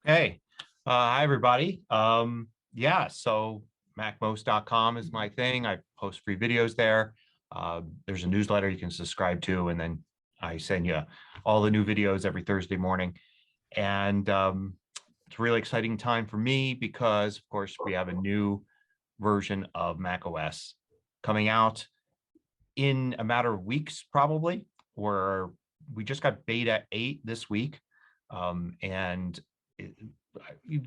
Hey, hi everybody. Yeah, so macmos.com is my thing. I post free videos there. There's a newsletter you can subscribe to, and then I send you all the new videos every Thursday morning. And it's a really exciting time for me because, of course, we have a new version of Mac OS coming out in a matter of weeks, probably. Where we just got beta 8 this week, and it,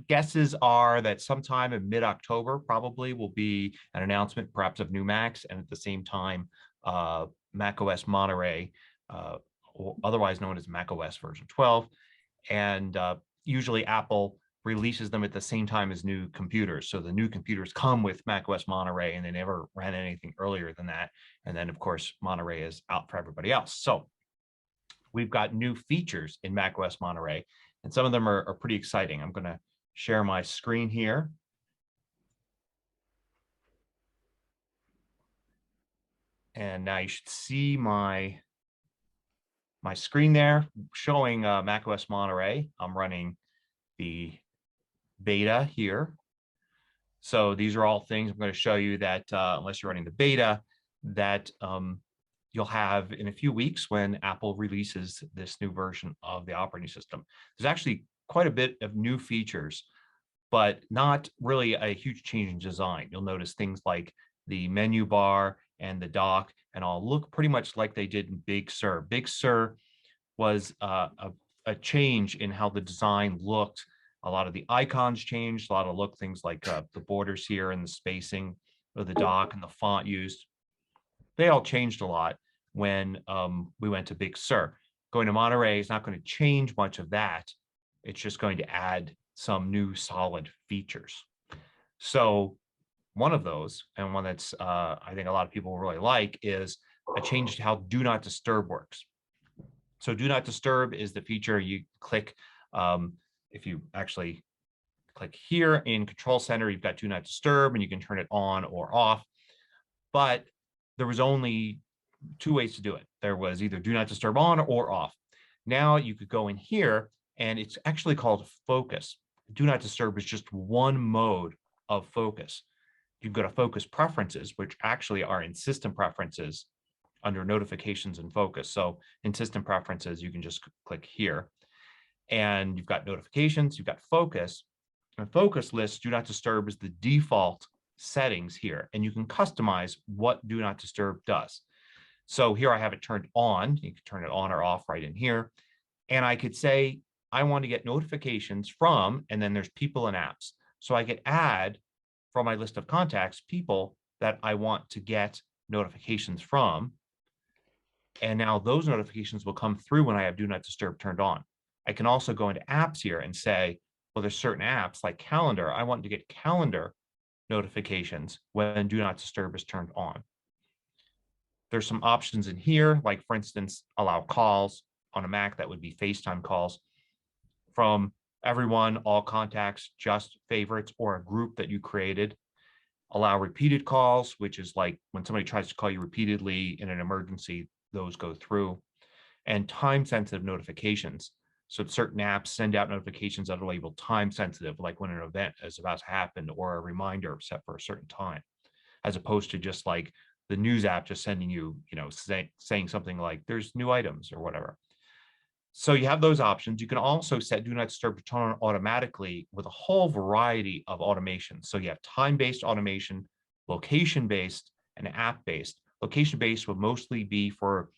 guesses are that sometime in mid-October probably will be an announcement, perhaps of new Macs, and at the same time, Mac OS Monterey, or otherwise known as Mac OS version 12, and usually Apple releases them at the same time as new computers. So the new computers come with Mac OS Monterey, and they never ran anything earlier than that. And then, of course, Monterey is out for everybody else. So we've got new features in Mac OS Monterey, and some of them are pretty exciting. I'm going to share my screen here. And now you should see my screen there showing Mac OS Monterey. I'm running the beta here. So these are all things I'm going to show you that unless you're running the beta, that you'll have in a few weeks when Apple releases this new version of the operating system. There's actually quite a bit of new features, but not really a huge change in design. You'll notice things like the menu bar and the dock and all look pretty much like they did in Big Sur. Big Sur was a change in how the design looked. A lot of the icons changed, a lot of look things like the borders here and the spacing of the dock and the font used. They all changed a lot when we went to Big Sur. Going to Monterey is not going to change much of that. It's just going to add some new solid features. So one of those, and one that's I think a lot of people really like, is a change to how Do Not Disturb works. So Do Not Disturb is the feature you click. If you actually click here in Control Center, you've got Do Not Disturb, and you can turn it on or off. But there was only two ways to do it. There was either Do Not Disturb on or off. Now you could go in here, and it's actually called Focus. Do Not Disturb is just one mode of focus. You go to Focus Preferences, which actually are in System Preferences under Notifications and Focus. So in System Preferences, you can just click here. And you've got Notifications, you've got Focus. And Focus List Do Not Disturb is the default settings here. And you can customize what Do Not Disturb does. So here I have it turned on. You can turn it on or off right in here. And I could say, I want to get notifications from, and then there's people and apps. So I could add from my list of contacts, people that I want to get notifications from. And now those notifications will come through when I have Do Not Disturb turned on. I can also go into apps here and say, well, there's certain apps like Calendar. I want to get calendar notifications when Do Not Disturb is turned on. There's some options in here, like for instance, allow calls on a Mac. That would be FaceTime calls from everyone, all contacts, just favorites, or a group that you created. Allow repeated calls, which is like when somebody tries to call you repeatedly in an emergency, those go through. And time-sensitive notifications. So certain apps send out notifications that are labeled time-sensitive, like when an event is about to happen or a reminder set for a certain time, as opposed to just like the news app just sending you, saying something like there's new items or whatever. So you have those options. You can also set Do Not Disturb to turn on automatically with a whole variety of automations. So you have time-based automation, location-based, and app-based. Location-based will mostly be for,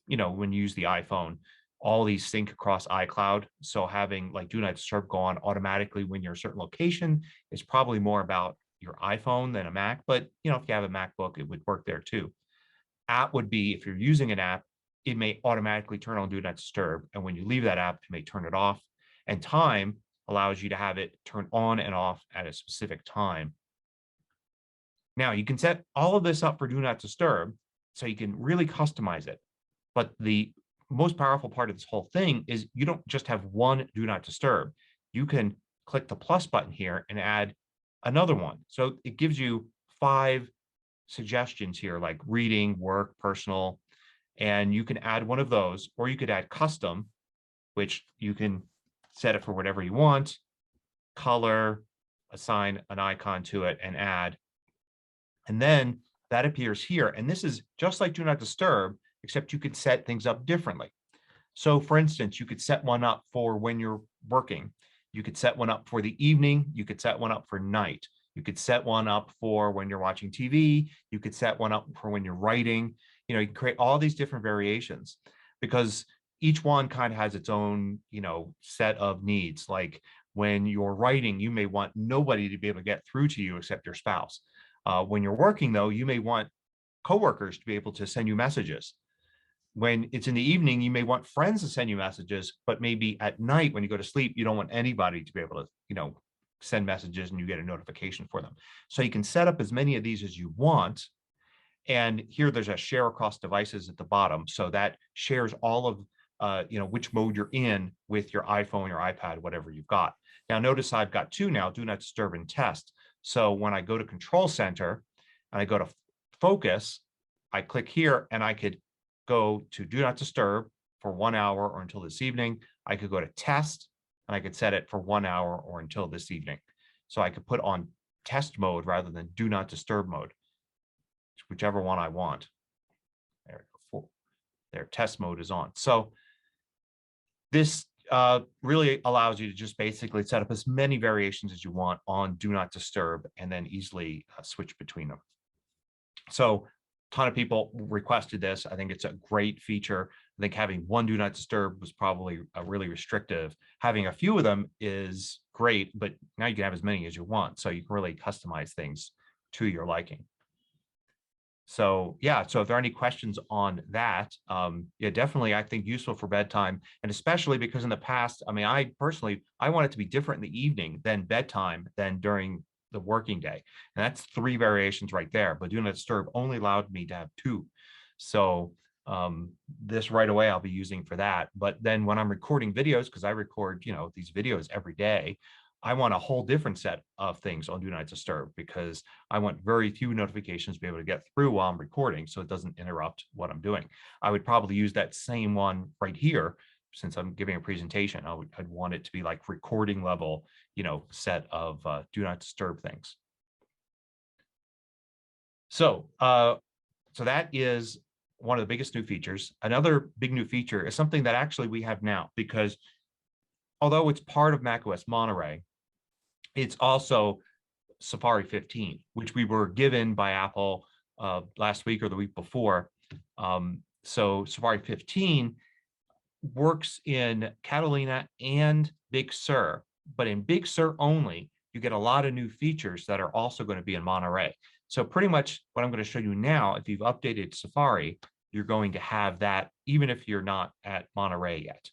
when you use the iPhone, all these sync across iCloud. So having like Do Not Disturb go on automatically when you're a certain location is probably more about your iPhone than a Mac. But, if you have a MacBook, it would work there too. App would be, if you're using an app, it may automatically turn on Do Not Disturb. And when you leave that app, it may turn it off. And time allows you to have it turn on and off at a specific time. Now, you can set all of this up for Do Not Disturb, so you can really customize it. But the most powerful part of this whole thing is you don't just have one Do Not Disturb. You can click the plus button here and add another one. So it gives you 5 suggestions here, like reading, work, personal, and you can add one of those, or you could add custom, which you can set it for whatever you want. color, assign an icon to it, and add. And then that appears here. And this is just like Do Not Disturb, except you could set things up differently. So for instance, you could set one up for when you're working. You could set one up for the evening. You could set one up for night. You could set one up for when you're watching TV. You could set one up for when you're writing. You can create all these different variations because each one kind of has its own, set of needs. Like when you're writing, you may want nobody to be able to get through to you except your spouse. When you're working, though, you may want coworkers to be able to send you messages. When it's in the evening, you may want friends to send you messages, but maybe at night when you go to sleep, you don't want anybody to be able to, send messages and you get a notification for them. So you can set up as many of these as you want. And here there's a share across devices at the bottom. So that shares all of, which mode you're in with your iPhone, your iPad, whatever you've got. Now, notice I've got two now, Do Not Disturb and Test. So when I go to Control Center and I go to Focus, I click here and I could go to Do Not Disturb for 1 hour or until this evening. I could go to Test and I could set it for 1 hour or until this evening. So I could put on test mode rather than Do Not Disturb mode, whichever one I want. There we go. There, test mode is on. So this really allows you to just basically set up as many variations as you want on Do Not Disturb and then easily switch between them. So a ton of people requested this. I think it's a great feature. I think having one Do Not Disturb was probably really restrictive. Having a few of them is great, but now you can have as many as you want. So you can really customize things to your liking. So yeah, so if there are any questions on that, yeah, definitely I think useful for bedtime, and especially because in the past, I mean, I personally, I want it to be different in the evening than bedtime than during the working day. And that's 3 variations right there, but Do Not Disturb only allowed me to have 2. So this right away I'll be using for that. But then when I'm recording videos, because I record, these videos every day, I want a whole different set of things on Do Not Disturb because I want very few notifications to be able to get through while I'm recording so it doesn't interrupt what I'm doing. I would probably use that same one right here since I'm giving a presentation. I'd want it to be like recording level, set of Do Not Disturb things. So, so that is one of the biggest new features. Another big new feature is something that actually we have now because although it's part of Mac Os Monterey, it's also Safari 15, which we were given by Apple last week or the week before. So Safari 15 works in Catalina and Big Sur, but in Big Sur only, you get a lot of new features that are also going to be in Monterey. So pretty much what I'm going to show you now, if you've updated Safari, you're going to have that even if you're not at Monterey yet.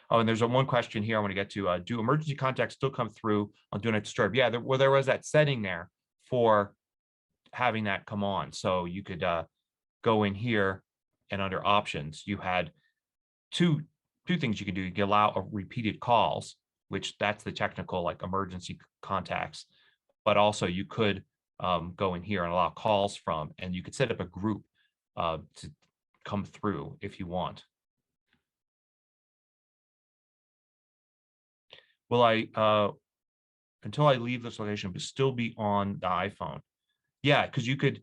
Oh, and there's one question here I want to get to. Do emergency contacts still come through on Do Not Disturb? Yeah, there was that setting there for having that come on. So you could go in here and under options, you had two things you can do. You can allow repeated calls, which that's the technical like emergency contacts. But also you could go in here and allow calls from, and you could set up a group to come through if you want. Will I, until I leave this location, but still be on the iPhone? Yeah, because you could,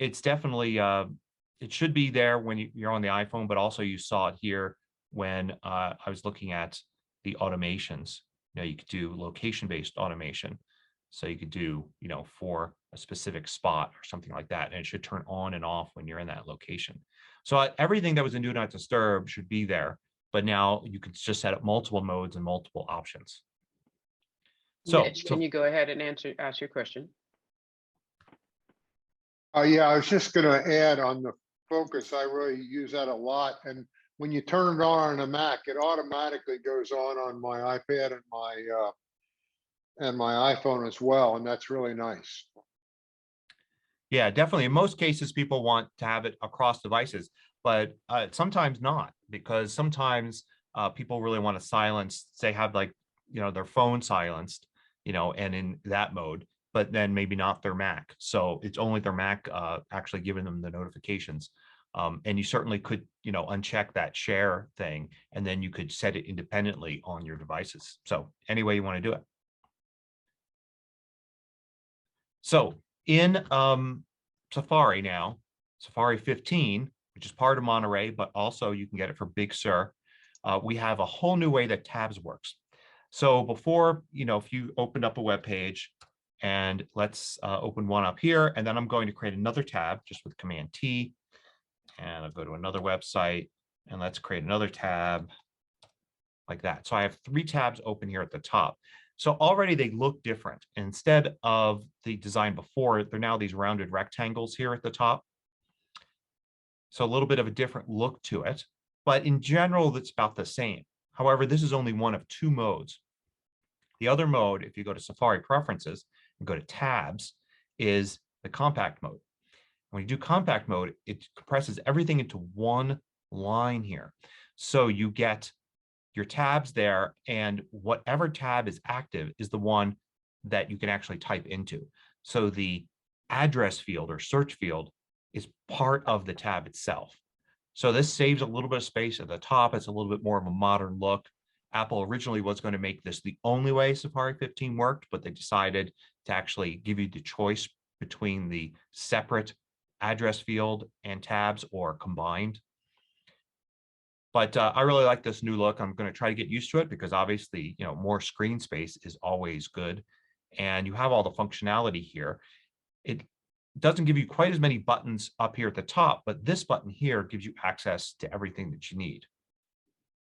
it's definitely, it should be there when you're on the iPhone, but also you saw it here when I was looking at the automations. You could do location-based automation. So you could do, for a specific spot or something like that, and it should turn on and off when you're in that location. So everything that was in Do Not Disturb should be there. But now you can just set up multiple modes and multiple options. So, Mitch, can you go ahead and ask your question? Yeah, I was just going to add on the focus. I really use that a lot. And when you turn it on a Mac, it automatically goes on my iPad and my iPhone as well. And that's really nice. Yeah, definitely. In most cases, people want to have it across devices, but sometimes not, because sometimes people really want to silence, say have like, their phone silenced, and in that mode, but then maybe not their Mac. So it's only their Mac actually giving them the notifications. And you certainly could, uncheck that share thing, and then you could set it independently on your devices. So any way you want to do it. So in Safari now, Safari 15, which is part of Monterey, but also you can get it for Big Sur. We have a whole new way that tabs works. So before, if you opened up a web page, and let's open one up here, and then I'm going to create another tab just with Command T, and I'll go to another website, and let's create another tab like that. So I have 3 tabs open here at the top. So already they look different. Instead of the design before, they're now these rounded rectangles here at the top. So a little bit of a different look to it, but in general, it's about the same. However, this is only one of 2 modes. The other mode, if you go to Safari Preferences and go to Tabs, is the compact mode. When you do compact mode, it compresses everything into one line here. So you get your tabs there, and whatever tab is active is the one that you can actually type into. So the address field or search field is part of the tab itself. So this saves a little bit of space at the top. It's a little bit more of a modern look. Apple originally was going to make this the only way Safari 15 worked, but they decided to actually give you the choice between the separate address field and tabs or combined. But I really like this new look. I'm going to try to get used to it because obviously, more screen space is always good. And you have all the functionality here. It doesn't give you quite as many buttons up here at the top, but this button here gives you access to everything that you need.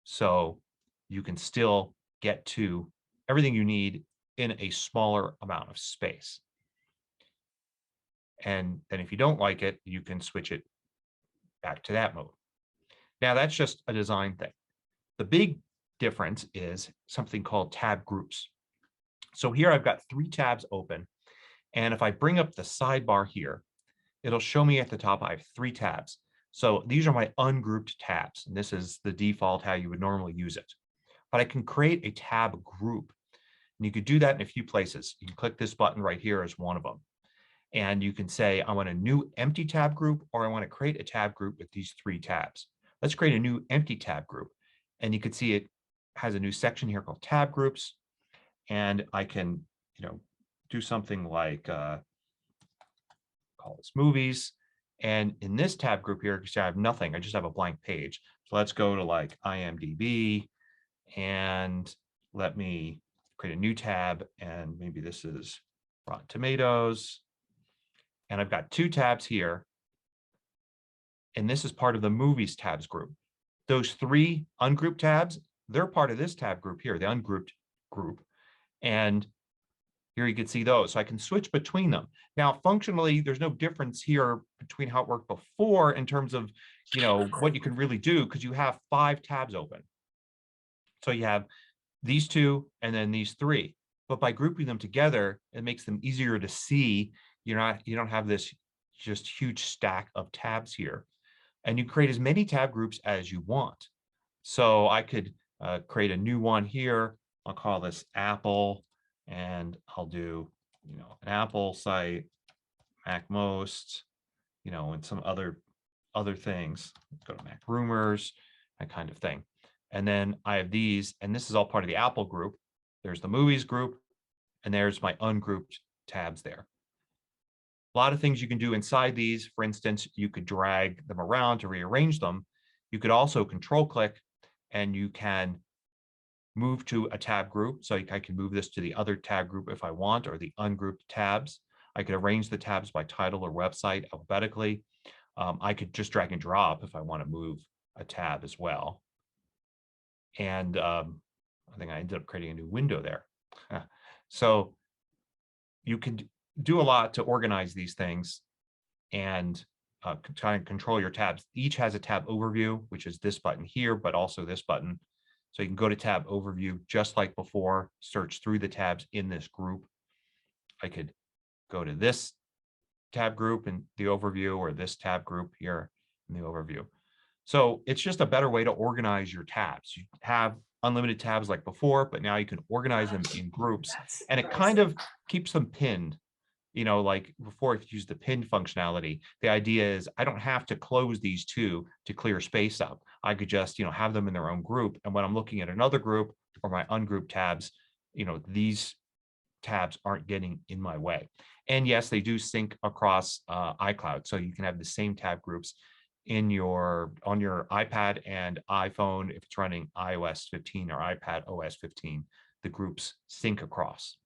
So you can still get to everything you need in a smaller amount of space. And then if you don't like it, you can switch it back to that mode. Now that's just a design thing. The big difference is something called tab groups. So here I've got 3 tabs open. And if I bring up the sidebar here, it'll show me at the top I have 3 tabs. So these are my ungrouped tabs. And this is the default how you would normally use it. But I can create a tab group. And you could do that in a few places. You can click this button right here as one of them. And you can say, I want a new empty tab group, or I want to create a tab group with these 3 tabs. Let's create a new empty tab group. And you can see it has a new section here called tab groups. And I can, do something like call this movies. And in this tab group here, because I have nothing, I just have a blank page. So let's go to like IMDb, and let me create a new tab. And maybe this is Rotten Tomatoes. And I've got 2 tabs here. And this is part of the movies tabs group. Those 3 ungrouped tabs, they're part of this tab group here, the ungrouped group. And here you can see those. So I can switch between them. Now, functionally, there's no difference here between how it worked before in terms of, what you can really do, because you have 5 tabs open. So you have these 2 and then these 3. But by grouping them together, it makes them easier to see. You don't have this just huge stack of tabs here. And you create as many tab groups as you want. So I could create a new one here. I'll call this Apple, and I'll do, an Apple site, Mac Most, and some other things. Let's go to Mac Rumors, that kind of thing. And then I have these, and this is all part of the Apple group. There's the movies group, and there's my ungrouped tabs there. A lot of things you can do inside these. For instance, you could drag them around to rearrange them. You could also control click, and you can move to a tab group. So I can move this to the other tab group if I want, or the ungrouped tabs. I could arrange the tabs by title or website alphabetically. I could just drag and drop if I want to move a tab as well. And I think I ended up creating a new window there. So you can do a lot to organize these things and try and control your tabs. Each has a tab overview, which is this button here, but also this button. So you can go to tab overview just like before, search through the tabs in this group. I could go to this tab group in the overview, or this tab group here in the overview. So it's just a better way to organize your tabs. You have unlimited tabs like before, but now you can organize them in groups, and it kind of keeps them pinned. you know, like before, if you use the pin functionality, the idea is I don't have to close these two to clear space up. I could just, you know, have them in their own group. And when I'm looking at another group or my ungrouped tabs, you know, these tabs aren't getting in my way. And yes, they do sync across iCloud. So you can have the same tab groups on your iPad and iPhone if it's running iOS 15 or iPad OS 15, the groups sync across.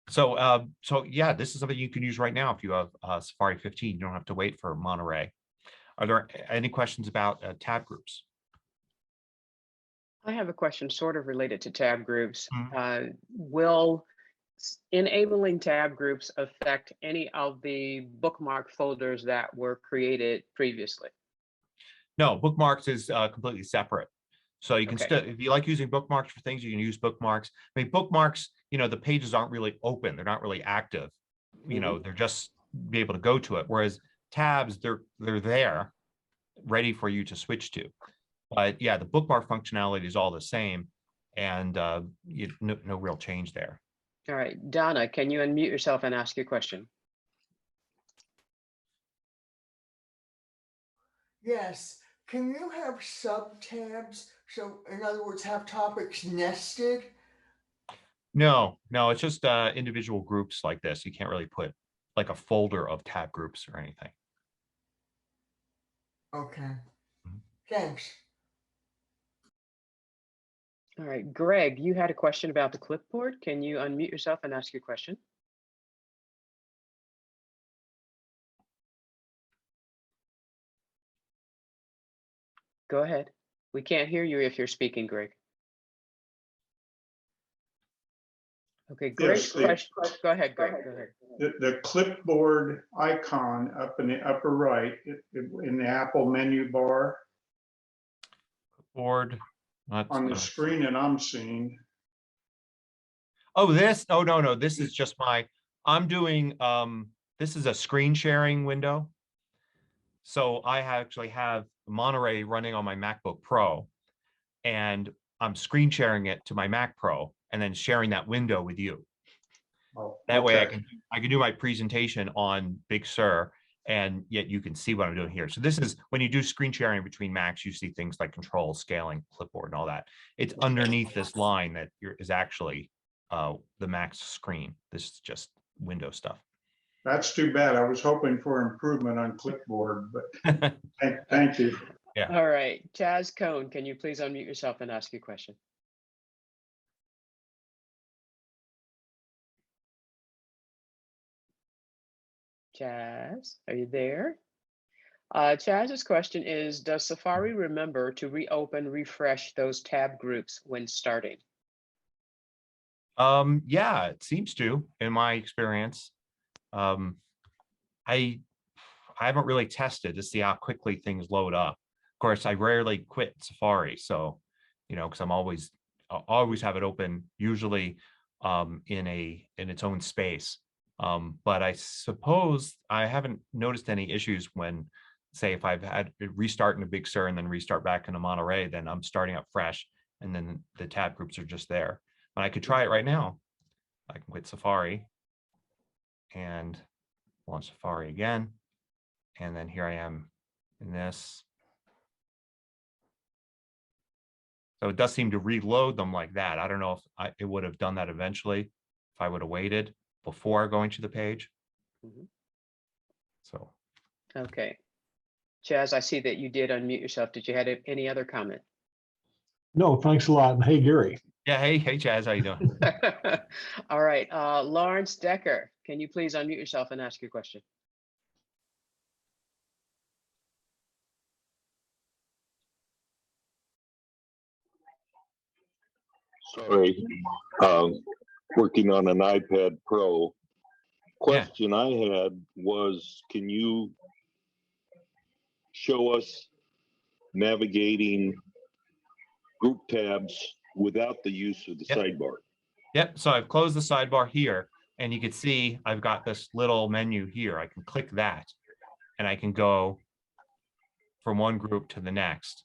So yeah, this is something you can use right now if you have Safari 15. You don't have to wait for Monterey. Are there any questions about tab groups? I have a question sort of related to tab groups. Mhm. Will enabling tab groups affect any of the bookmark folders that were created previously? No, bookmarks is completely separate. So you can Okay. still, if you like using bookmarks for things, you can use bookmarks. I mean, bookmarks, you know, the pages aren't really open. They're not really active. You know, they're just be able to go to it. Whereas tabs, they're there ready for you to switch to. But yeah, the bookmark functionality is all the same, and no real change there. All right, Donna, can you unmute yourself and ask your question? Yes. Can you have sub-tabs? So in other words, have topics nested? No, it's just individual groups like this. You can't really put like a folder of tab groups or anything. Okay. Mhm. Thanks. All right, Greg, you had a question about the clipboard. Can you unmute yourself and ask your question? Go ahead. We can't hear you if you're speaking, Greg. Okay, Greg, Yes, go ahead, Greg, go ahead. the clipboard icon up in the upper right in the Apple menu bar Board. on the screen that I'm seeing. Oh, this? Oh, no. This is just I'm doing, this is a screen sharing window. So I actually have Monterey running on my MacBook Pro, and I'm screen sharing it to my Mac Pro and then sharing that window with you. Oh, That way okay. I can do my presentation on Big Sur, and yet you can see what I'm doing here. So this is when you do screen sharing between Macs, you see things like control, scaling, clipboard, and all that. It's underneath this line that is actually the Mac's screen. This is just window stuff. That's too bad. I was hoping for improvement on clipboard, but thank you. Yeah. All right, Chaz Cone, can you please unmute yourself and ask your question? Chaz, are you there? Chaz's question is, does Safari remember to reopen, refresh those tab groups when starting? Yeah, it seems to, in my experience. I haven't really tested to see how quickly things load up. Of course, I rarely quit Safari, so you know, because I always have it open, usually in its own space. But I suppose I haven't noticed any issues when, say, if I've had restart in a Big Sur and then restart back in a Monterey, then I'm starting up fresh, and then the tab groups are just there. But I could try it right now. I can quit Safari and launch Safari again. And then here I am in this. So it does seem to reload them like that. I don't know if it would have done that eventually if I would have waited before going to the page. So. Okay. Chaz, I see that you did unmute yourself. Did you have any other comment? No, thanks a lot. And hey, Gary. Yeah, hey Chaz, how you doing? All right, Lawrence Decker, can you please unmute yourself and ask your question? Sorry, working on an iPad Pro. Question I had was, can you show us navigating group tabs without the use of the sidebar? Yep, so I've closed the sidebar here, and you can see I've got this little menu here. I can click that, and I can go from one group to the next.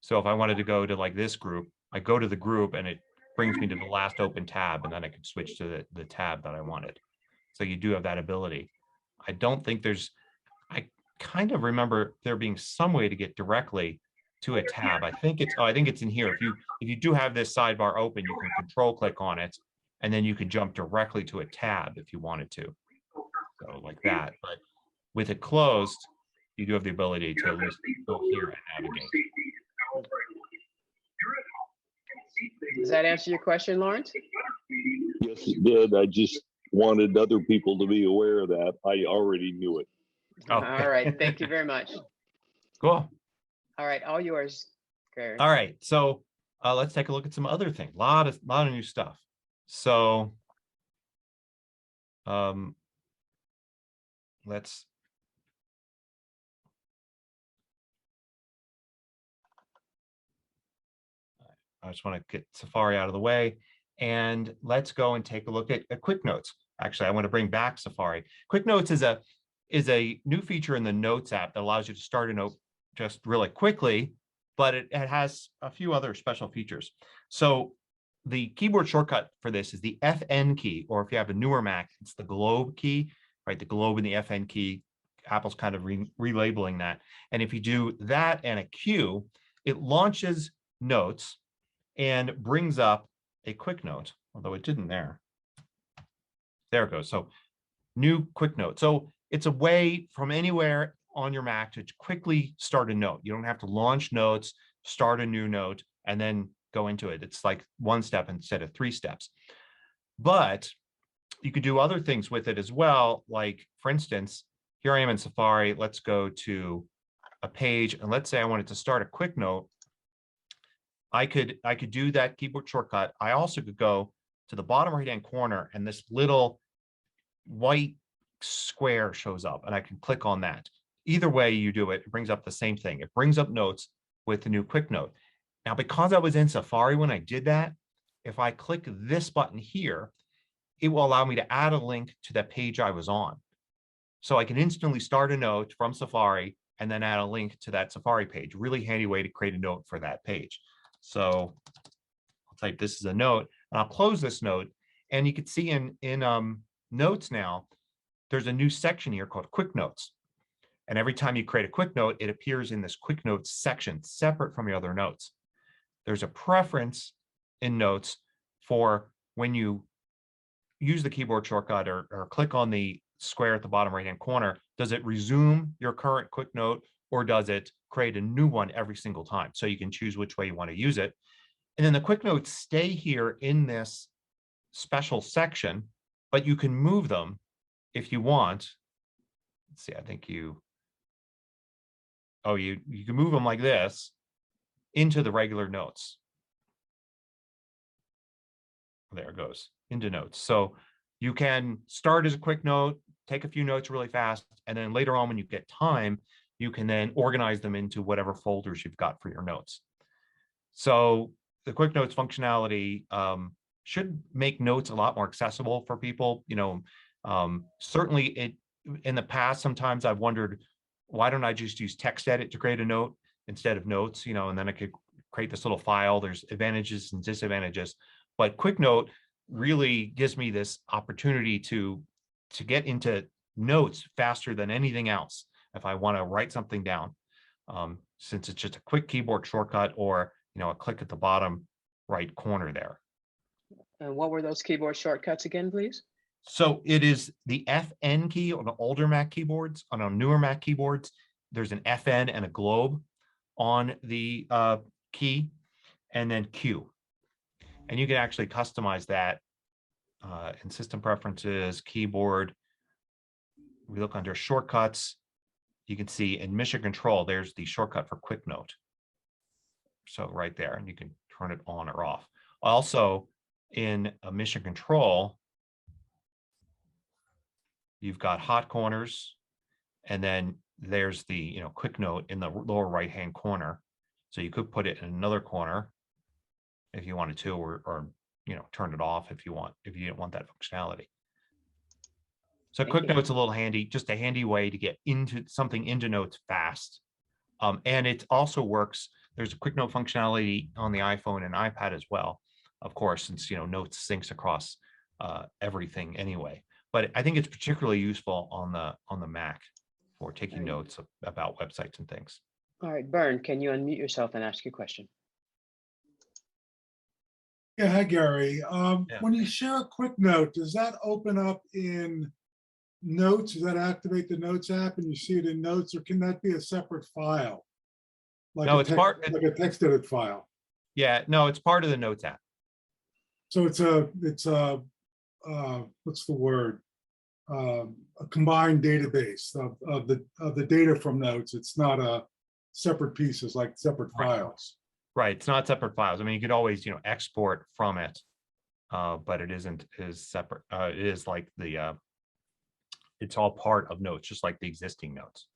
So if I wanted to go to like this group, I go to the group and it brings me to the last open tab, and then I can switch to the tab that I wanted. So you do have that ability. I don't think there's, I kind of remember there being some way to get directly to a tab. I think it's in here. If you do have this sidebar open, you can control click on it, and then you can jump directly to a tab if you wanted to. So like that. But with it closed, you do have the ability to at least go here and navigate. Does that answer your question, Lawrence? Yes, it did. I just wanted other people to be aware of that. I already knew it. Oh. All right. Thank you very much. Cool. All right. All yours, Gary. All right. So let's take a look at some other things. A lot of new stuff. So let's I just want to get Safari out of the way, and let's go and take a look at Quick Notes. Actually, I want to bring back Safari. Quick Notes is a new feature in the Notes app that allows you to start a note just really quickly, but it has a few other special features. So the keyboard shortcut for this is the FN key, or if you have a newer Mac, it's the globe key, right? The globe and the FN key. Apple's kind of relabeling that. And if you do that and a Q, it launches Notes and brings up a Quick Note, although it didn't there. There it goes. So new Quick Note. So it's a way from anywhere on your Mac to quickly start a note. You don't have to launch Notes, start a new note, and then go into it. It's like one step instead of 3 steps. But you could do other things with it as well. Like, for instance, here I am in Safari. Let's go to a page, and let's say I wanted to start a Quick Note. I could do that keyboard shortcut. I also could go to the bottom right-hand corner, and this little white square shows up, and I can click on that. Either way you do it, it brings up the same thing. It brings up Notes with the new Quick Note. Now, because I was in Safari when I did that, if I click this button here, it will allow me to add a link to that page I was on. So I can instantly start a note from Safari and then add a link to that Safari page. Really handy way to create a note for that page. So I'll type this as a note, and I'll close this note. And you can see in Notes now, there's a new section here called Quick Notes. And every time you create a Quick Note, it appears in this Quick Notes section, separate from your other notes. There's a preference in Notes for when you use the keyboard shortcut or click on the square at the bottom right-hand corner, does it resume your current Quick Note, or does it create a new one every single time? So you can choose which way you want to use it. And then the Quick Notes stay here in this special section, but you can move them if you want. Let's see, I think you can move them like this into the regular notes. There it goes, into Notes. So you can start as a Quick Note, take a few notes really fast, and then later on when you get time, you can then organize them into whatever folders you've got for your notes. So the Quick Notes functionality should make notes a lot more accessible for people. Certainly in the past, sometimes I've wondered, why don't I just use text edit to create a note instead of Notes, and then I could create this little file. There's advantages and disadvantages, but Quick Note really gives me this opportunity to get into Notes faster than anything else if I want to write something down, since it's just a quick keyboard shortcut or a click at the bottom right corner there. And what were those keyboard shortcuts again, please? So it is the FN key on the older Mac keyboards. On our newer Mac keyboards, there's an FN and a globe on the key, and then Q. And you can actually customize that in System Preferences, Keyboard. We look under Shortcuts. You can see in Mission Control, there's the shortcut for Quick Note. So right there, and you can turn it on or off. Also, in a Mission Control, you've got hot corners, and then there's the Quick Note in the lower right-hand corner. So you could put it in another corner if you wanted to, or turn it off if you didn't want that functionality. So Quick Note's a little handy, just a handy way to get into Notes fast. And it also works. There's a Quick Note functionality on the iPhone and iPad as well. of course, since, Notes syncs across everything anyway. But I think it's particularly useful on the Mac for taking Right. notes about websites and things. All right, Bern, can you unmute yourself and ask your question? Yeah, hi, Gary. Yeah. When you share a quick note, does that open up in Notes? Does that activate the Notes app and you see it in Notes, or can that be a separate file? Like No, a it's text, part. like a text edit file. Yeah, no, it's part of the Notes app. So it's a what's the word? A combined database of the data from Notes. It's not a separate pieces, like separate Right. files. Right, it's not separate files. I mean, you could always, export from it, but it isn't as separate. It is like it's all part of Notes, just like the existing Notes.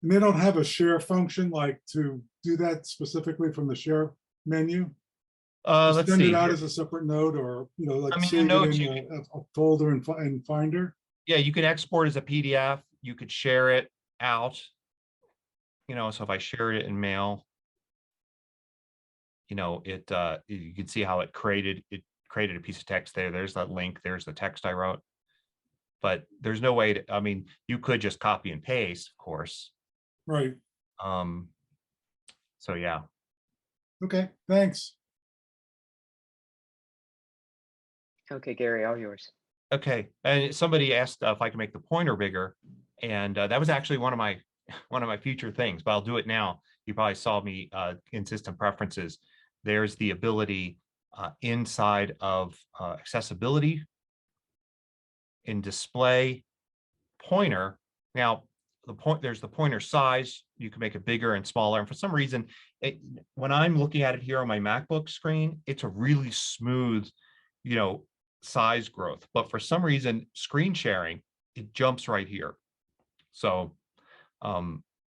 And they don't have a share function like to do that specifically from the share menu. Let's Send see. it out Here. as a separate note, or like I mean, save Notes, it in a folder in Finder. Yeah, you can export as a PDF. You could share it out. So if I share it in Mail, you can see how it created a piece of text there. There's that link. There's the text I wrote. But there's no way to. I mean, you could just copy and paste, of course. Right. So yeah. Okay. Thanks. Okay, Gary, all yours. Okay, and somebody asked if I could make the pointer bigger, and that was actually one of my future things, but I'll do it now. You probably saw me in system preferences. There's the ability inside of accessibility in display pointer. Now, there's the pointer size. You can make it bigger and smaller. And for some reason, when I'm looking at it here on my MacBook screen, it's a really smooth, size growth. But for some reason, screen sharing, it jumps right here. So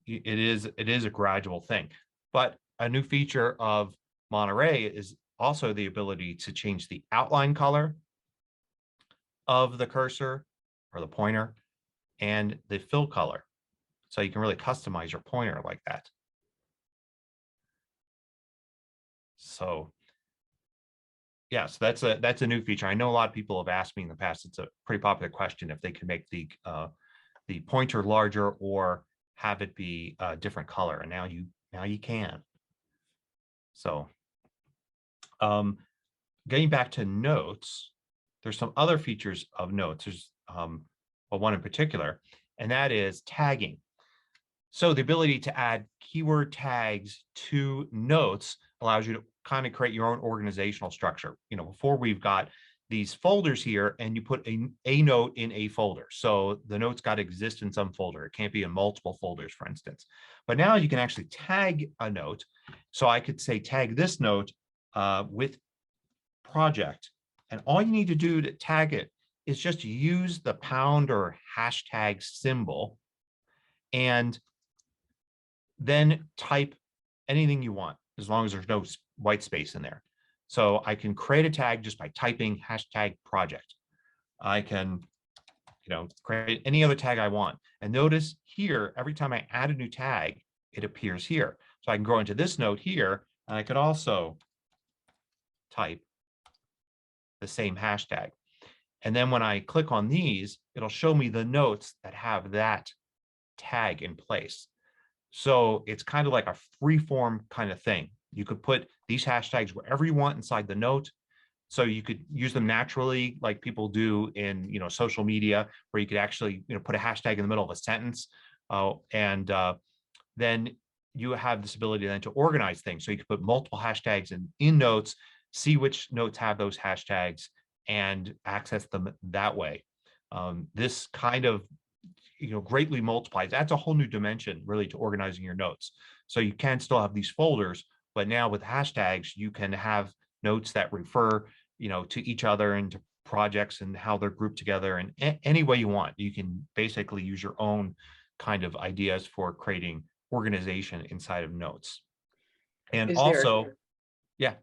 it is a gradual thing. But a new feature of Monterey is also the ability to change the outline color of the cursor or the pointer and the fill color. So you can really customize your pointer like that. So yeah, so that's a new feature. I know a lot of people have asked me in the past. It's a pretty popular question if they can make the pointer larger or have it be a different color, and now you can. So getting back to Notes, there's some other features of Notes. There's one in particular, and that is tagging. So the ability to add keyword tags to Notes allows you to kind of create your own organizational structure. Before we've got these folders here, and you put a note in a folder. So the note's got to exist in some folder. It can't be in multiple folders, for instance. But now you can actually tag a note. So I could say tag this note with project. And all you need to do to tag it is just use the pound or hashtag symbol and then type anything you want, as long as there's no white space in there. So I can create a tag just by typing hashtag project. I can, create any other tag I want. And notice here, every time I add a new tag, it appears here. So I can go into this note here, and I could also type the same hashtag. And then when I click on these, it'll show me the notes that have that tag in place. So it's kind of like a free form kind of thing. You could put these hashtags wherever you want inside the note. So you could use them naturally, like people do in social media, where you could actually put a hashtag in the middle of a sentence, and then you have this ability then to organize things. So you could put multiple hashtags in notes, see which notes have those hashtags, and access them that way. This kind of greatly multiplies. That's a whole new dimension really to organizing your notes. So you can still have these folders, but now with hashtags, you can have notes that refer, to each other and to projects and how they're grouped together in any way you want. You can basically use your own kind of ideas for creating organization inside of notes. And yeah.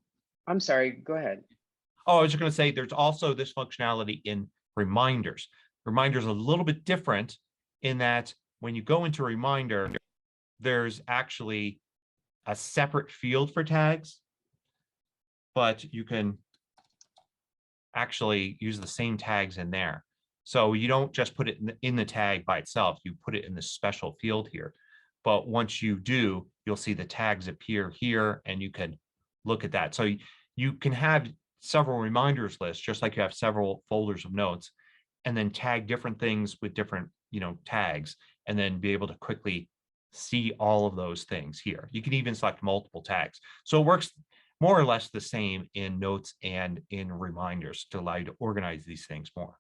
I'm sorry, go ahead. Oh, I was just going to say, there's also this functionality in reminders. Reminders are a little bit different in that when you go into Reminder, there's actually a separate field for tags, but you can actually use the same tags in there. So you don't just put it in the tag by itself, you put it in this special field here. But once you do, you'll see the tags appear here and you can look at that. So you can have several reminders lists, just like you have several folders of notes, and then tag different things with different, tags, and then be able to quickly see all of those things here. You can even select multiple tags. So it works more or less the same in notes and in reminders to allow you to organize these things more.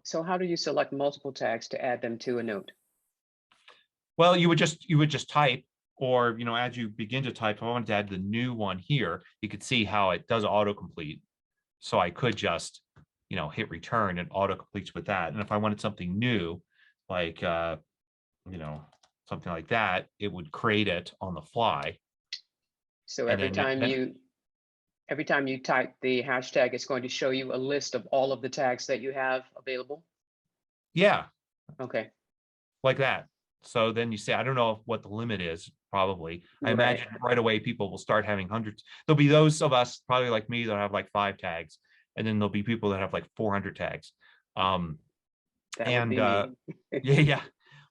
So how do you select multiple tags to add them to a note? Well, you would just type, or as you begin to type, if I wanted to add the new one here, you could see how it does autocomplete. So I could just hit return and autocompletes with that. And if I wanted something new, like something like that, it would create it on the fly. So And every then- time you type the hashtag, it's going to show you a list of all of the tags that you have available? Yeah, Okay. like that. So then you say, I don't know what the limit is, probably. I Right. imagine right away people will start having hundreds. There'll be those of us probably like me that have like 5 tags, and then there'll be people that have like 400 tags. That would And be me. yeah.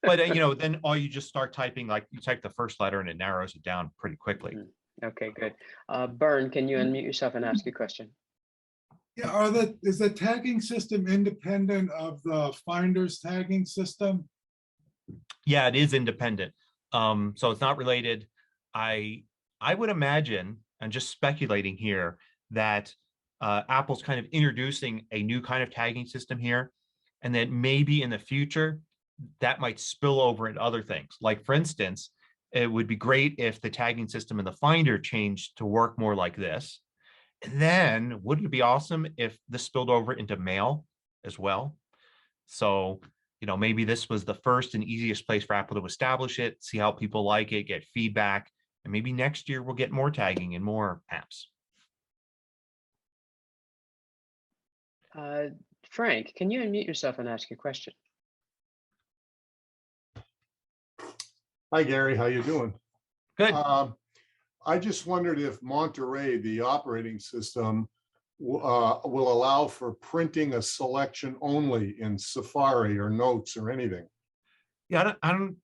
But then all you just start typing, like you type the first letter and it narrows it down pretty quickly. Okay, good. Bern, can you unmute yourself and ask your question? Yeah, is the tagging system independent of the Finder's tagging system? Yeah, it is independent. So it's not related. I would imagine, and just speculating here, that Apple's kind of introducing a new kind of tagging system here, and that maybe in the future that might spill over into other things. Like, for instance, it would be great if the tagging system in the Finder changed to work more like this. And then wouldn't it be awesome if this spilled over into Mail as well? So, maybe this was the first and easiest place for Apple to establish it, see how people like it, get feedback, and maybe next year we'll get more tagging and more apps. Frank, can you unmute yourself and ask your question? Hi, Gary. How you doing? Good. I just wondered if Monterey, the operating system, will allow for printing a selection only in Safari or Notes or anything. Yeah, I don't,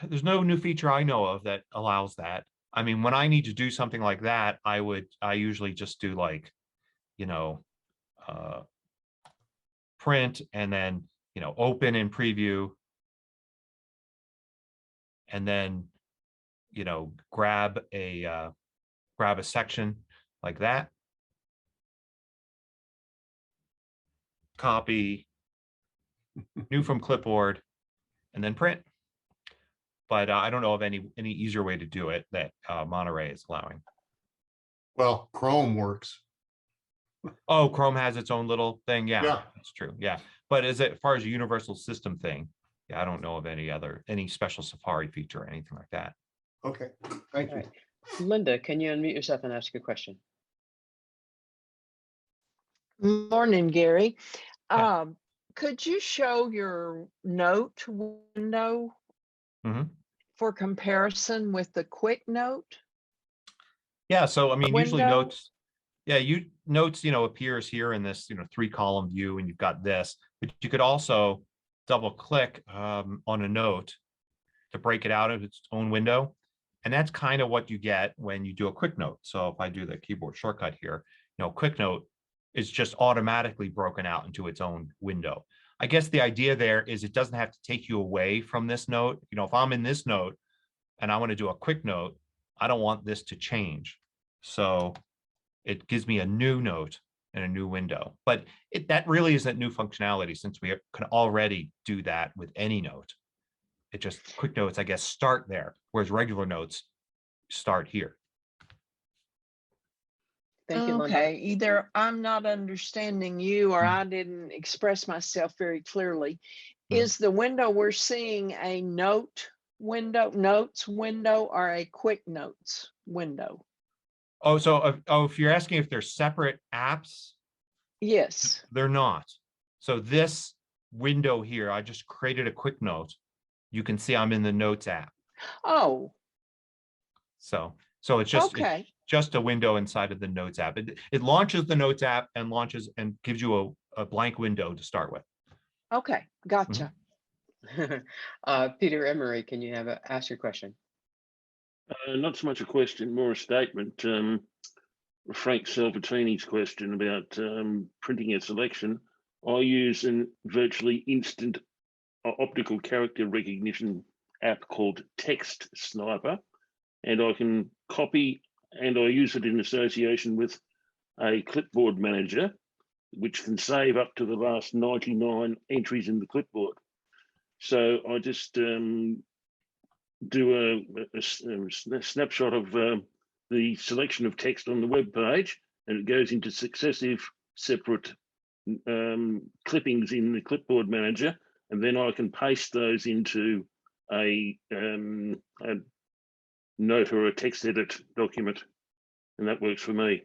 there's no new feature I know of that allows that. I mean, when I need to do something like that, I usually just do like, print and then, open in preview. And then, grab a section like that. Copy, new from clipboard, and then print. But I don't know of any easier way to do it that Monterey is allowing. Well, Chrome works. Oh, Chrome has its own little thing. Yeah, Yeah. that's true. Yeah. But as far as a universal system thing, yeah, I don't know of any special Safari feature or anything like that. Okay, thank you. All right. Linda, can you unmute yourself and ask your question? Morning, Gary. Hi. Could you show your note window Mhm. for comparison with the quick note? Yeah. So, I mean, usually Window? notes, yeah, notes, appears here in this, 3-column view, and you've got this, but you could also double click on a note to break it out of its own window. And that's kind of what you get when you do a quick note. So if I do the keyboard shortcut here, quick note is just automatically broken out into its own window. I guess the idea there is it doesn't have to take you away from this note. If I'm in this note and I want to do a quick note, I don't want this to change. So it gives me a new note and a new window. But that really isn't new functionality, since we can already do that with any note. It just, quick notes, I guess, start there, whereas regular notes start here. Thank you, Linda. Okay, either I'm not understanding you or I didn't express myself very clearly. Is the window we're seeing a notes window, or a quick notes window? Oh, so if you're asking if they're separate apps, Yes. they're not. So this window here, I just created a quick note. You can see I'm in the Notes app. Oh, So it's just, okay. just a window inside of the Notes app. It launches the Notes app and launches and gives you a blank window to start with. Okay, gotcha. Peter Emery, can you ask your question? Not so much a question, more a statement. Frank Salvatini's question about printing a selection. I use a virtually instant optical character recognition app called Text Sniper, and I can copy, and I use it in association with a clipboard manager, which can save up to the last 99 entries in the clipboard. So I just do a snapshot of the selection of text on the web page, and it goes into successive separate clippings in the clipboard manager, and then I can paste those into a note or a text edit document, and that works for me.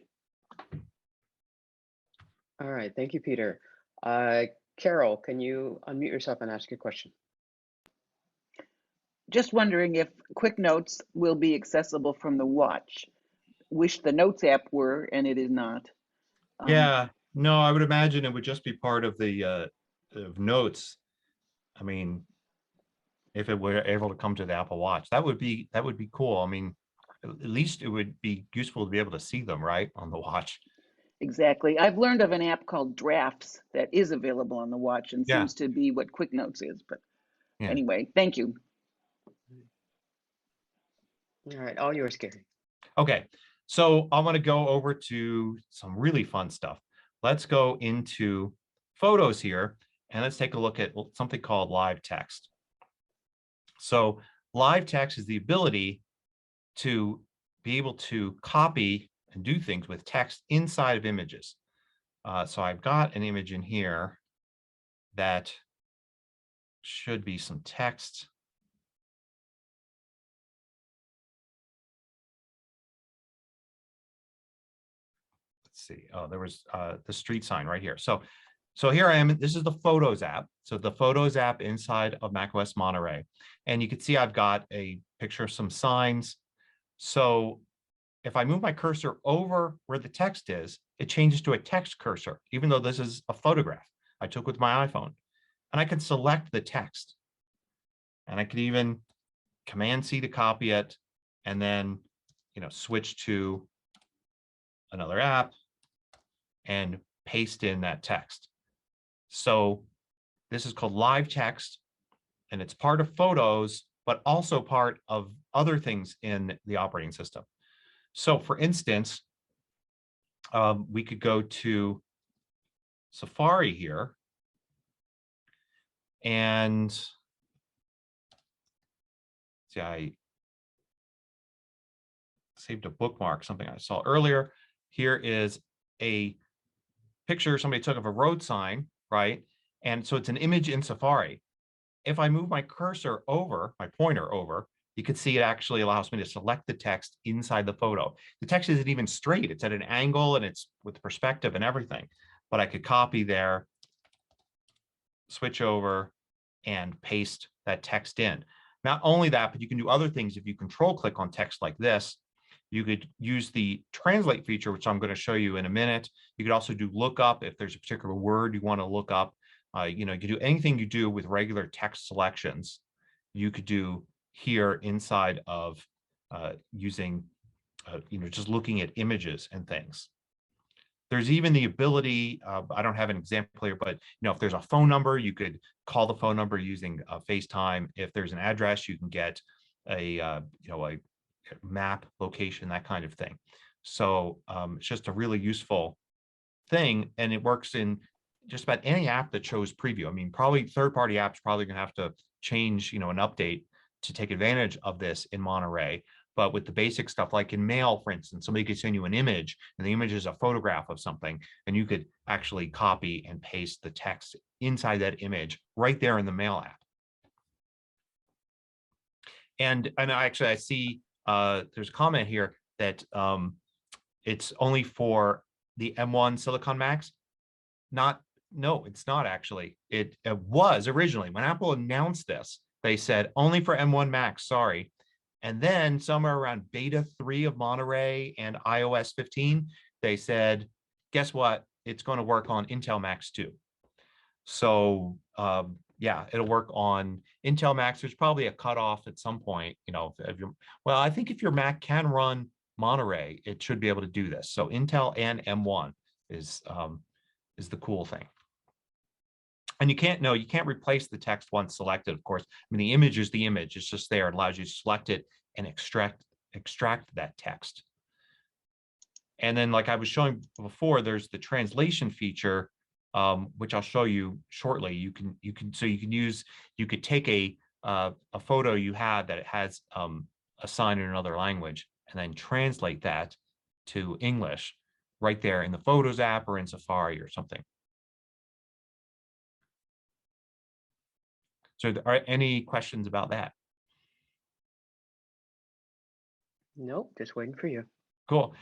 All right, thank you, Peter. Carol, can you unmute yourself and ask your question? Just wondering if quick notes will be accessible from the watch. Wish the Notes app were, and it is not. Yeah, no, I would imagine it would just be part of the of Notes. I mean, if it were able to come to the Apple Watch, that would be cool. I mean, at least it would be useful to be able to see them, right, on the watch. Exactly. I've learned of an app called Drafts that is available on the watch and Yeah. seems to be what Quick Notes is. But Yeah. anyway, thank you. All right, all yours, Gary. Okay, so I want to go over to some really fun stuff. Let's go into Photos here, and let's take a look at something called live text. So live text is the ability to be able to copy and do things with text inside of images. So I've got an image in here that should be some text. Let's see. Oh, there was the street sign right here. So here I am. This is the Photos app. So the Photos app inside of Mac Os Monterey. And you can see I've got a picture of some signs. So if I move my cursor over where the text is, it changes to a text cursor, even though this is a photograph I took with my iPhone. And I can select the text. And I could even Command C to copy it, and then, switch to another app and paste in that text. So this is called live text, and it's part of Photos, but also part of other things in the operating system. So for instance, we could go to Safari here, and see, I saved a bookmark, something I saw earlier. Here is a picture somebody took of a road sign, right? And so it's an image in Safari. If I move my cursor over, my pointer over, you can see it actually allows me to select the text inside the photo. The text isn't even straight. It's at an angle and it's with perspective and everything. But I could copy there, switch over, and paste that text in. Not only that, but you can do other things. If you control click on text like this, you could use the translate feature, which I'm going to show you in a minute. You could also do lookup if there's a particular word you want to look up. You could do anything you do with regular text selections. You could do here inside of using, just looking at images and things. There's even the ability, I don't have an example here, but if there's a phone number, you could call the phone number using FaceTime. If there's an address, you can get a map location, that kind of thing. So it's just a really useful thing, and it works in just about any app that shows preview. I mean, probably third-party apps probably gonna have to change, an update to take advantage of this in Monterey. But with the basic stuff, like in Mail, for instance, somebody could send you an image, and the image is a photograph of something, and you could actually copy and paste the text inside that image right there in the Mail app. And I see there's a comment here that it's only for the M1 Silicon Macs. No, it's not actually. It was originally when Apple announced this. They said only for M1 Macs. Sorry. And then somewhere around beta 3 of Monterey and iOS 15, they said, guess what? It's going to work on Intel Macs too. So yeah, it'll work on Intel Macs. There's probably a cutoff at some point, you know, well, I think if your Mac can run Monterey, it should be able to do this. So Intel and M1 is the cool thing. And you can't replace the text once selected, of course. I mean, the image is the image. It's just there. It allows you to select it and extract that text. And then, like I was showing before, there's the translation feature, which I'll show you shortly. You could take a photo you had that it has a sign in another language and then translate that to English right there in the Photos app or in Safari or something. So are any questions about that? Nope, just waiting for you. Cool.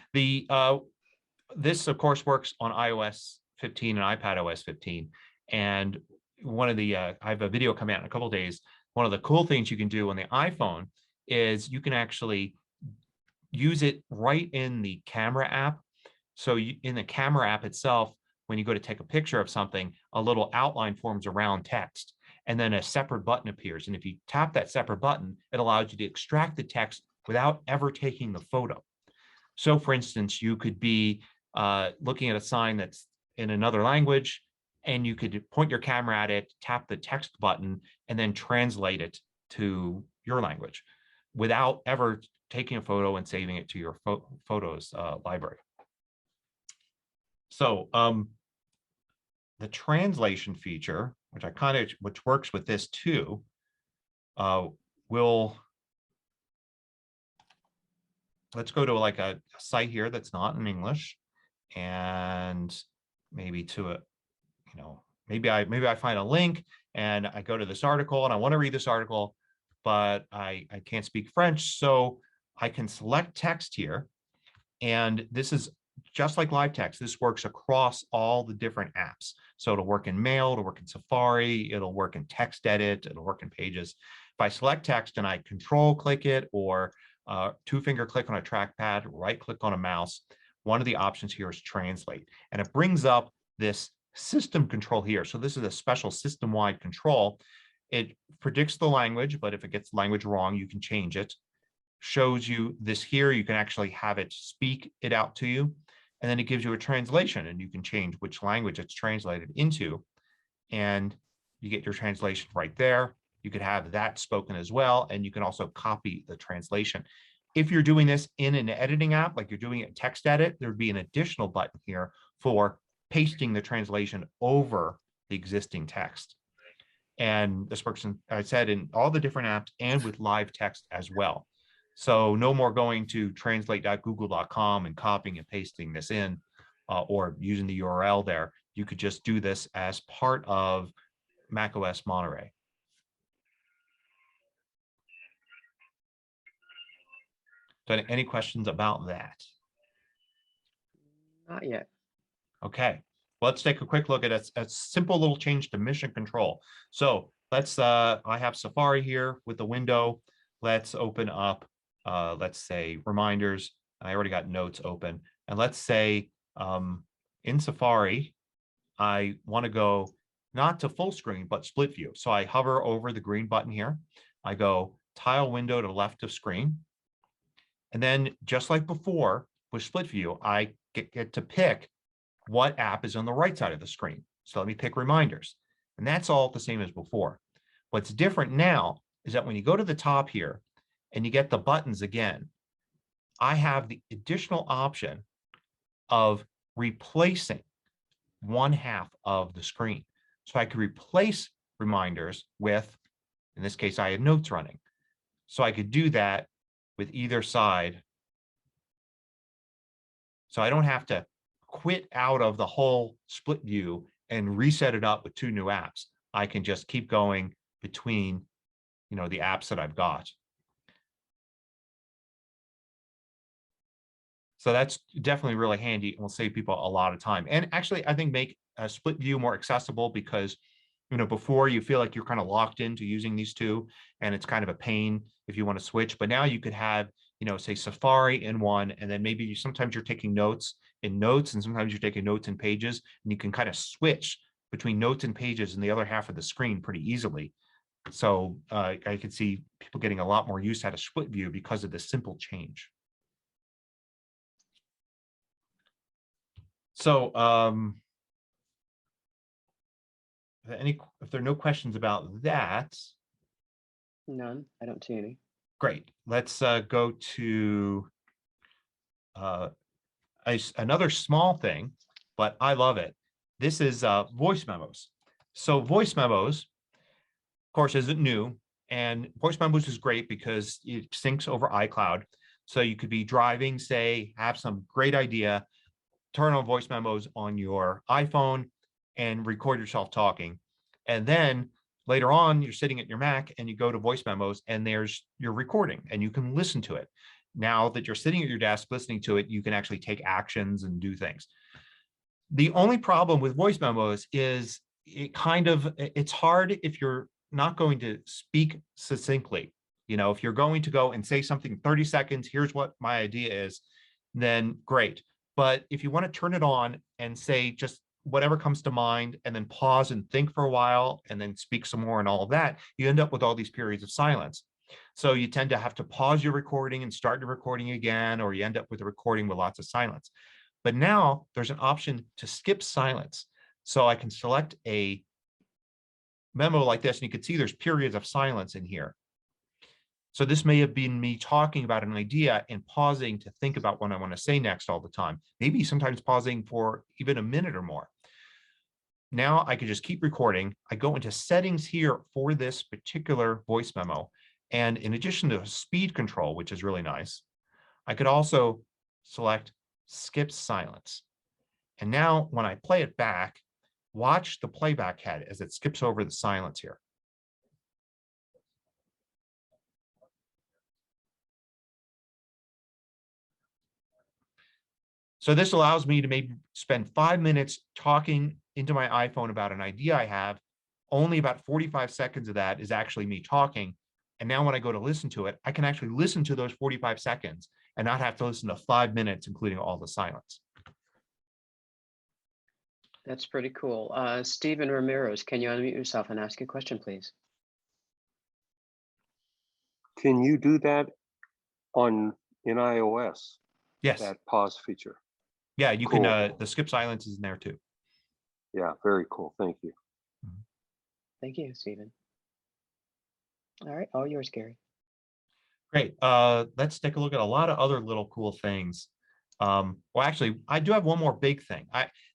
This of course works on iOS 15 and iPadOS 15. And one of the I have a video coming out in a couple of days. One of the cool things you can do on the iPhone is you can actually use it right in the camera app. So in the camera app itself, when you go to take a picture of something, a little outline forms around text, and then a separate button appears. And if you tap that separate button, it allows you to extract the text without ever taking the photo. So for instance, you could be looking at a sign that's in another language, and you could point your camera at it, tap the text button, and then translate it to your language without ever taking a photo and saving it to your photos library. So the translation feature, which works with this too, let's go to like a site here that's not in English, and maybe to a, maybe I find a link and I go to this article and I want to read this article, but I can't speak French, so I can select text here, and this is just like live text. This works across all the different apps. So it'll work in Mail, it'll work in Safari, it'll work in Text Edit, it'll work in Pages. If I select text and I control click it or two-finger click on a trackpad, right click on a mouse, one of the options here is translate. And it brings up this system control here. So this is a special system-wide control. It predicts the language, but if it gets language wrong, you can change it. Shows you this here. You can actually have it speak it out to you. And then it gives you a translation, and you can change which language it's translated into. And you get your translation right there. You could have that spoken as well. And you can also copy the translation. If you're doing this in an editing app, like you're doing it in Text Edit, there'd be an additional button here for pasting the translation over the existing text. And this works, I said, in all the different apps and with live text as well. So no more going to translate.google.com and copying and pasting this in or using the URL there. You could just do this as part of Mac OS Monterey. So any questions about that? Not yet. Okay, let's take a quick look at a simple little change to mission control. So let's, I have Safari here with the window. Let's open up, let's say reminders. I already got notes open. And let's say in Safari, I want to go not to full screen, but split view. So I hover over the green button here. I go tile window to left of screen. And then just like before with split view, I get to pick what app is on the right side of the screen. So let me pick reminders. And that's all the same as before. What's different now is that when you go to the top here and you get the buttons again, I have the additional option of replacing one half of the screen. So I could replace reminders with, in this case, I had notes running. So I could do that with either side. So I don't have to quit out of the whole split view and reset it up with two new apps. I can just keep going between, the apps that I've got. So that's definitely really handy and will save people a lot of time. And actually, I think make a split view more accessible because before you feel like you're kind of locked into using these two, and it's kind of a pain if you want to switch. But now you could have, say Safari in one, and then maybe sometimes you're taking notes in notes, and sometimes you're taking notes in pages, and you can kind of switch between notes and pages in the other half of the screen pretty easily. So I could see people getting a lot more use out of split view because of this simple change. So if there are no questions about that, None. I don't see any. great. Let's go to another small thing, but I love it. This is voice memos. So voice memos, of course, isn't new, and voice memos is great because it syncs over iCloud. So you could be driving, say, have some great idea, turn on voice memos on your iPhone and record yourself talking. And then later on, you're sitting at your Mac and you go to voice memos and there's your recording and you can listen to it. Now that you're sitting at your desk listening to it, you can actually take actions and do things. The only problem with voice memos is it's hard if you're not going to speak succinctly. If you're going to go and say something in 30 seconds, here's what my idea is, then great. But if you want to turn it on and say just whatever comes to mind and then pause and think for a while and then speak some more and all of that, you end up with all these periods of silence. So you tend to have to pause your recording and start the recording again, or you end up with a recording with lots of silence. But now there's an option to skip silence. So I can select a memo like this, and you can see there's periods of silence in here. So this may have been me talking about an idea and pausing to think about what I want to say next all the time, maybe sometimes pausing for even a minute or more. Now I could just keep recording. I go into settings here for this particular voice memo. And in addition to speed control, which is really nice, I could also select skip silence. And now when I play it back, watch the playback head as it skips over the silence here. So this allows me to maybe spend 5 minutes talking into my iPhone about an idea I have. Only about 45 seconds of that is actually me talking. And now when I go to listen to it, I can actually listen to those 45 seconds and not have to listen to 5 minutes, including all the silence. That's pretty cool. Stephen Ramirez, can you unmute yourself and ask a question, please? Can you do that in iOS? Yes. That pause feature. Yeah, you Cool. can, the skip silence is in there too. Yeah, very cool. Thank you. Thank you, Stephen. All right, all yours, Gary. Great. Let's take a look at a lot of other little cool things. Well, actually, I do have one more big thing.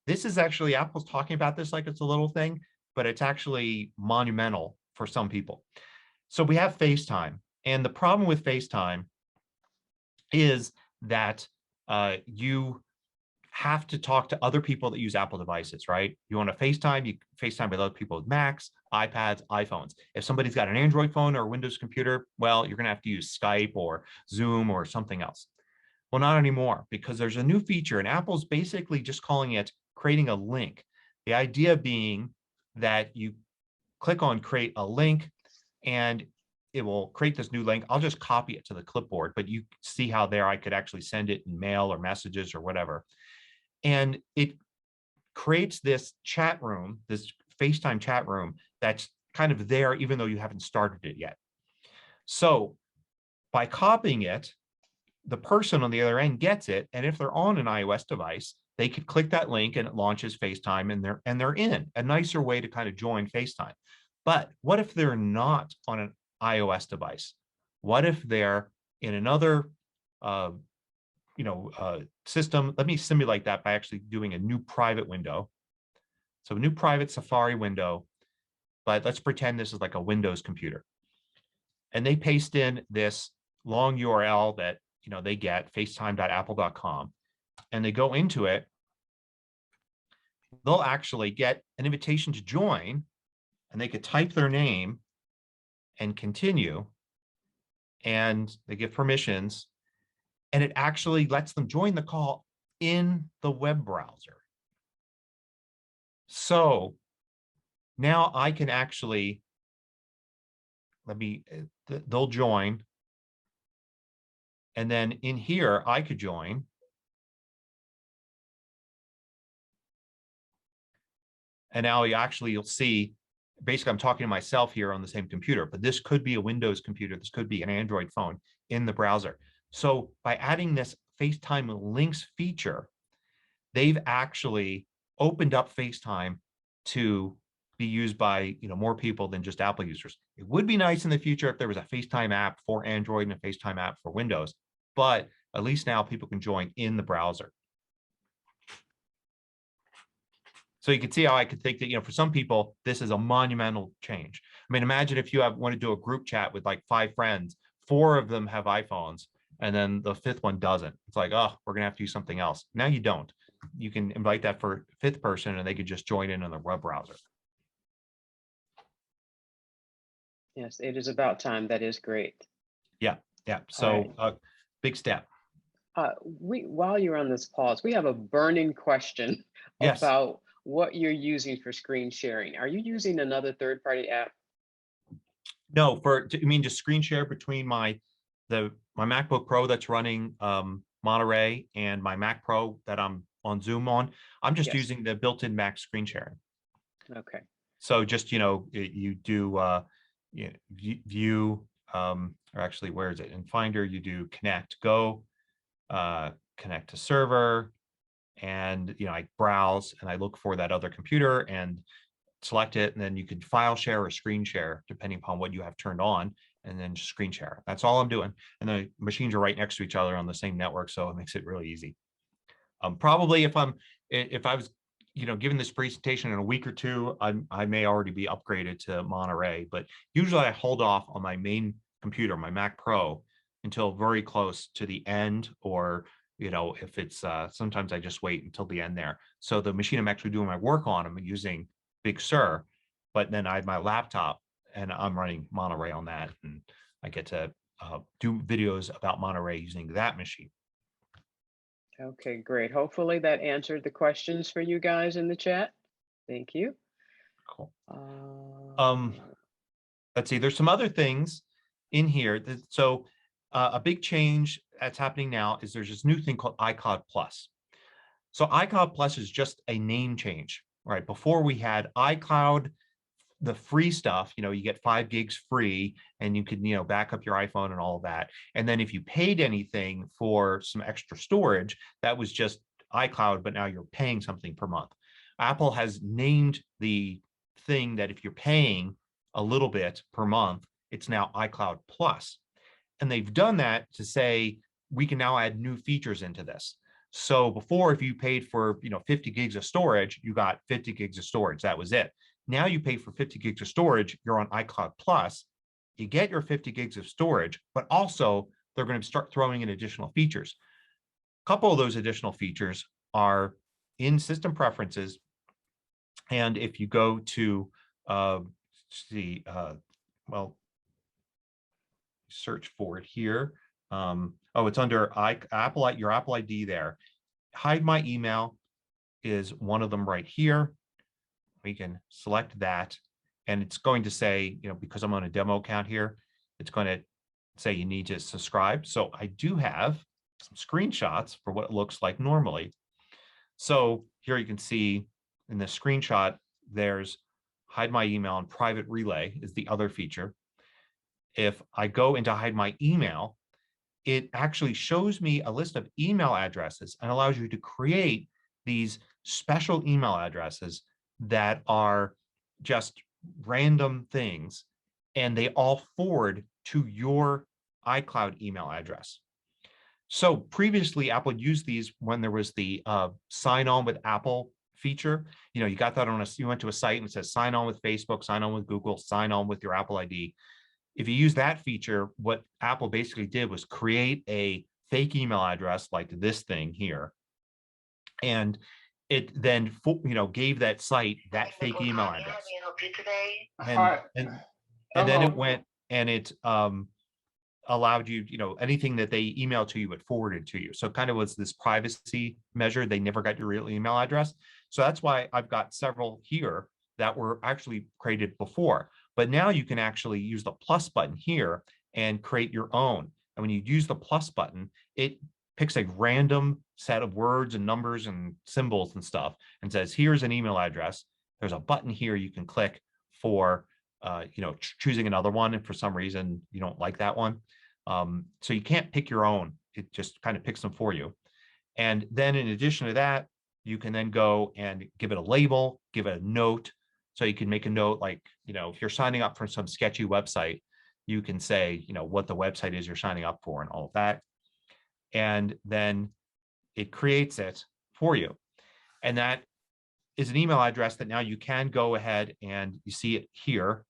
This is actually, Apple's talking about this like it's a little thing, but it's actually monumental for some people. So we have FaceTime, and the problem with FaceTime is that you have to talk to other people that use Apple devices, right? You want to FaceTime, you FaceTime with other people with Macs, iPads, iPhones. If somebody's got an Android phone or a Windows computer, well, you're going to have to use Skype or Zoom or something else. Well, not anymore, because there's a new feature, and Apple's basically just calling it creating a link. The idea being that you click on create a link and it will create this new link. I'll just copy it to the clipboard, but you see how there I could actually send it in mail or messages or whatever. And it creates this chat room, this FaceTime chat room that's kind of there even though you haven't started it yet. So by copying it, the person on the other end gets it, and if they're on an iOS device, they could click that link and it launches FaceTime, and they're in. A nicer way to kind of join FaceTime. But what if they're not on an iOS device? What if they're in another system? Let me simulate that by actually doing a new private window. So a new private Safari window, but let's pretend this is like a Windows computer. And they paste in this long URL that they get, facetime.apple.com, and they go into it. They'll actually get an invitation to join, and they could type their name and continue, and they give permissions, and it actually lets them join the call in the web browser. So now I can actually, they'll join. And then in here, I could join. And now you'll see, basically I'm talking to myself here on the same computer, but this could be a Windows computer. This could be an Android phone in the browser. So by adding this FaceTime links feature, they've actually opened up FaceTime to be used by more people than just Apple users. It would be nice in the future if there was a FaceTime app for Android and a FaceTime app for Windows, but at least now people can join in the browser. So you can see how I could think that, for some people, this is a monumental change. I mean, imagine if you want to do a group chat with like 5 friends, 4 of them have iPhones, and then the 5th one doesn't. It's like, oh, we're going to have to do something else. Now you don't. You can invite that for 5th person and they could just join in on the web browser. Yes, it is about time. That is great. Yeah. So big step. While you're on this pause, we have a burning question about what you're using for screen sharing. Are you using another third-party app? No, you mean just screen share between my MacBook Pro that's running Monterey and my Mac Pro that I'm on Zoom on? I'm just using the built-in Mac screen sharing. Okay. So just, you do view, or actually, where is it? In Finder, you do connect, go, connect to server, and I browse and I look for that other computer and select it, and then you can file share or screen share depending upon what you have turned on, and then just screen share. That's all I'm doing, and the machines are right next to each other on the same network, so it makes it really easy. Probably if I was given this presentation in a week or 2, I may already be upgraded to Monterey, but usually I hold off on my main computer, my Mac Pro, until very close to the end, or if it's sometimes I just wait until the end there. So the machine I'm actually doing my work on, I'm using Big Sur, but then I have my laptop and I'm running Monterey on that, and I get to do videos about Monterey using that machine. Okay, great. Hopefully that answered the questions for you guys in the chat. Thank you. Cool. Let's see, there's some other things in here. So a big change that's happening now is there's this new thing called Icloud Plus. So Icloud Plus is just a name change, right? Before we had iCloud, the free stuff, you get 5 gigs free, and you could, back up your iPhone and all of that. And then if you paid anything for some extra storage, that was just iCloud, but now you're paying something per month. Apple has named the thing that if you're paying a little bit per month, it's now Icloud Plus. And they've done that to say, we can now add new features into this. So before, if you paid for 50 gigs of storage, you got 50 gigs of storage. That was it. Now you pay for 50 gigs of storage, you're on Icloud Plus, you get your 50 gigs of storage, but also they're going to start throwing in additional features. A couple of those additional features are in system preferences. And if you go to search for it here. It's under your Apple ID there. Hide my email is one of them right here. We can select that, and it's going to say, because I'm on a demo account here, it's going to say you need to subscribe. So I do have some screenshots for what it looks like normally. So here you can see in the screenshot, there's hide my email, and private relay is the other feature. If I go into hide my email, it actually shows me a list of email addresses and allows you to create these special email addresses that are just random things, and they all forward to your iCloud email address. So previously, Apple used these when there was the sign on with Apple feature. You got that you went to a site and it says sign on with Facebook, sign on with Google, sign on with your Apple ID. If you use that feature, what Apple basically did was create a fake email address like this thing here. And it then, gave that site that fake email address. And then it went and it allowed you, anything that they emailed to you, it forwarded to you. So it kind of was this privacy measure. They never got your real email address. So that's why I've got several here that were actually created before. But now you can actually use the plus button here and create your own. And when you use the plus button, it picks a random set of words and numbers and symbols and stuff and says, here's an email address. There's a button here you can click for, choosing another one. And for some reason, you don't like that one. So you can't pick your own. It just kind of picks them for you. And then in addition to that, you can then go and give it a label, give it a note. So you can make a note like, if you're signing up for some sketchy website, you can say, what the website is you're signing up for and all of that. And then it creates it for you. And that is an email address that now you can go ahead and you see it here.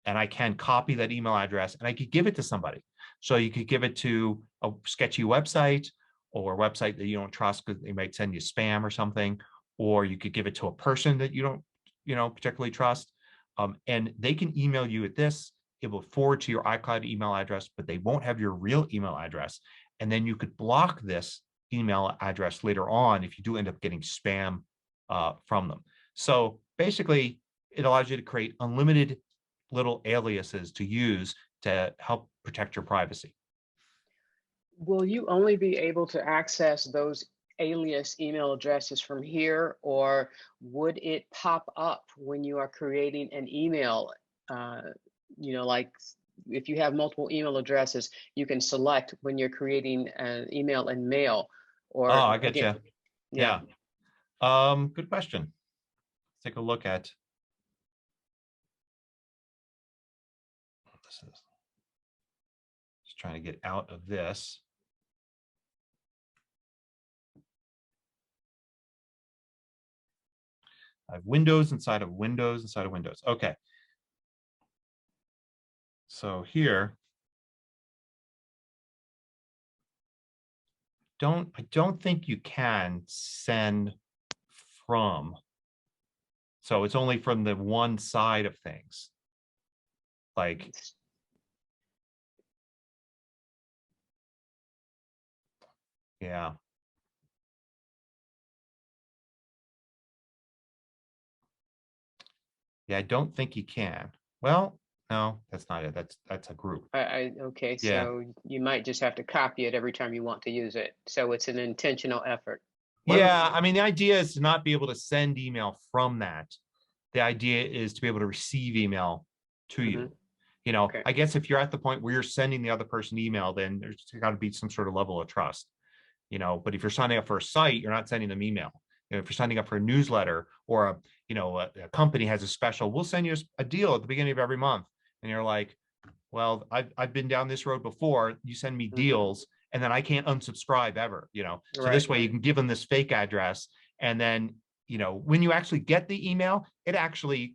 And I can copy that email address and I could give it to somebody. So you could give it to a sketchy website or a website that you don't trust because they might send you spam or something, or you could give it to a person that you don't, particularly trust. And they can email you at this. It will forward to your iCloud email address, but they won't have your real email address. And then you could block this email address later on if you do end up getting spam from them. So basically, it allows you to create unlimited little aliases to use to help protect your privacy. Will you only be able to access those alias email addresses from here, or would it pop up when you are creating an email? Like if you have multiple email addresses, you can select when you're creating an email in Mail. Or I get you. Yeah. Good question. Let's take a look at. This is just trying to get out of this. I have windows inside of windows inside of windows. Okay. So here, I don't think you can send from. So it's only from the one side of things. Like, yeah. Yeah, I don't think you can. Well, no, that's not it. That's a group. Okay, Yeah. so you might just have to copy it every time you want to use it. So it's an intentional effort. Yeah, I mean, the idea is to not be able to send email from that. The idea is to be able to receive email to you. Okay. I guess if you're at the point where you're sending the other person email, then there's got to be some sort of level of trust. But if you're signing up for a site, you're not sending them email. If you're signing up for a newsletter or a company has a special, we'll send you a deal at the beginning of every month. And you're like, well, I've been down this road before. You send me deals and then I can't unsubscribe ever, So Right. this way you can give them this fake address. And then, when you actually get the email, it actually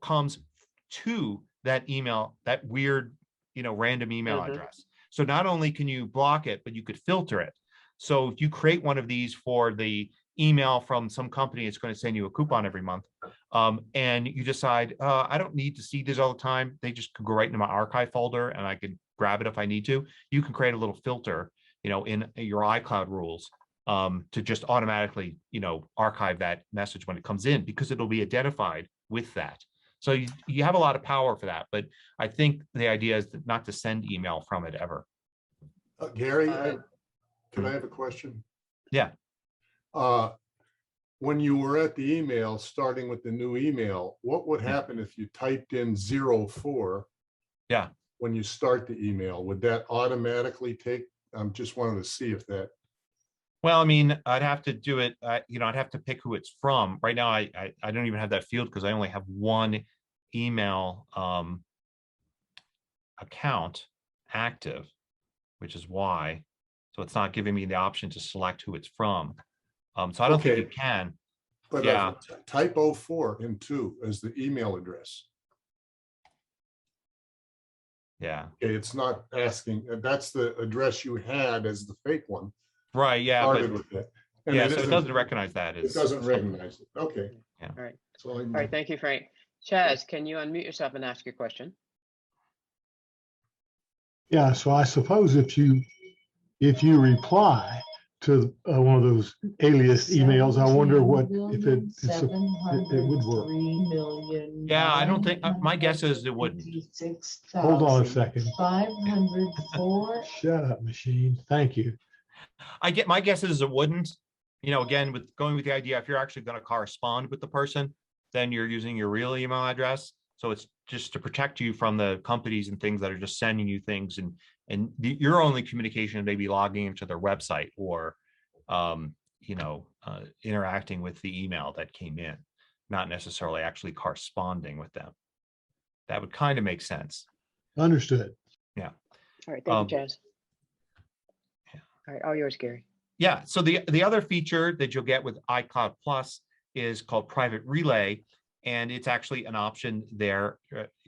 comes to that email, that weird, random email address. So not only can you block it, but you could filter it. So if you create one of these for the email from some company, it's going to send you a coupon every month. And you decide, I don't need to see this all the time. They just could go right into my archive folder and I can grab it if I need to. You can create a little filter, in your iCloud rules to just automatically, archive that message when it comes in because it'll be identified with that. So you have a lot of power for that. But I think the idea is not to send email from it ever. Gary, can I have a question? Yeah. When you were at the email, starting with the new email, what would happen if you typed in 04? Yeah. When you start the email, would that automatically take? I'm just wanting to see if that. Well, I mean, I'd have to do it. I'd have to pick who it's from. Right now, I don't even have that field because I only have one email account active, which is why. So it's not giving me the option to select who it's from. So I don't think you can. But yeah. Type 04 in 2 as the email address. Yeah. Okay, it's not asking. That's the address you had as the fake one. Right. Yeah. Started with that. And yeah. So it doesn't recognize that. It doesn't recognize it. Okay. Yeah. All right. So All right. Thank you, Frank. Chaz, can you unmute yourself and ask your question? Yeah. So I suppose if you reply to one of those alias emails. I wonder what if it would work. Yeah, I don't think, my guess is it wouldn't. Hold on a second. 504. Shut up, machine. Thank you. My guess is it wouldn't. You know, again, with going with the idea, if you're actually going to correspond with the person, then you're using your real email address. So it's just to protect you from the companies and things that are just sending you things, and your only communication may be logging into their website or, interacting with the email that came in, not necessarily actually corresponding with them. That would kind of make sense. Understood. Yeah. All right. Thank you, Jazz. Yeah. All right. All yours, Gary. Yeah. So the other feature that you'll get with Icloud Plus is called Private Relay. And it's actually an option there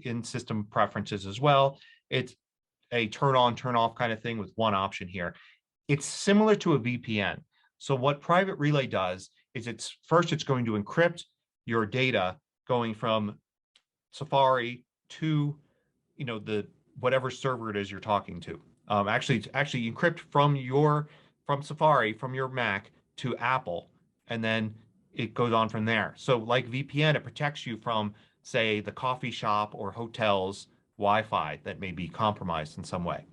in system preferences as well. It's a turn on, turn off kind of thing with one option here. It's similar to a VPN. So what Private Relay does is it's going to encrypt your data going from Safari to, the whatever server it is you're talking to. Actually encrypt from Safari, from your Mac to Apple, and then it goes on from there. So like VPN, it protects you from, say, the coffee shop or hotel's Wi-Fi that may be compromised in some way.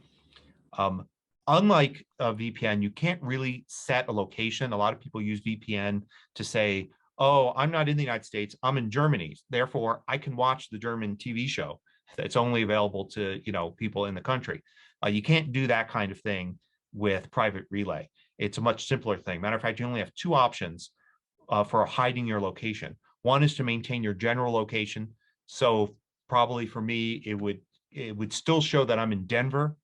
Unlike a VPN, you can't really set a location. A lot of people use VPN to say, oh, I'm not in the United States, I'm in Germany. Therefore, I can watch the German TV show that's only available to, people in the country. You can't do that kind of thing with Private Relay. It's a much simpler thing. Matter of fact, you only have two options for hiding your location. One is to maintain your general location. So probably for me, it would still show that I'm in Denver,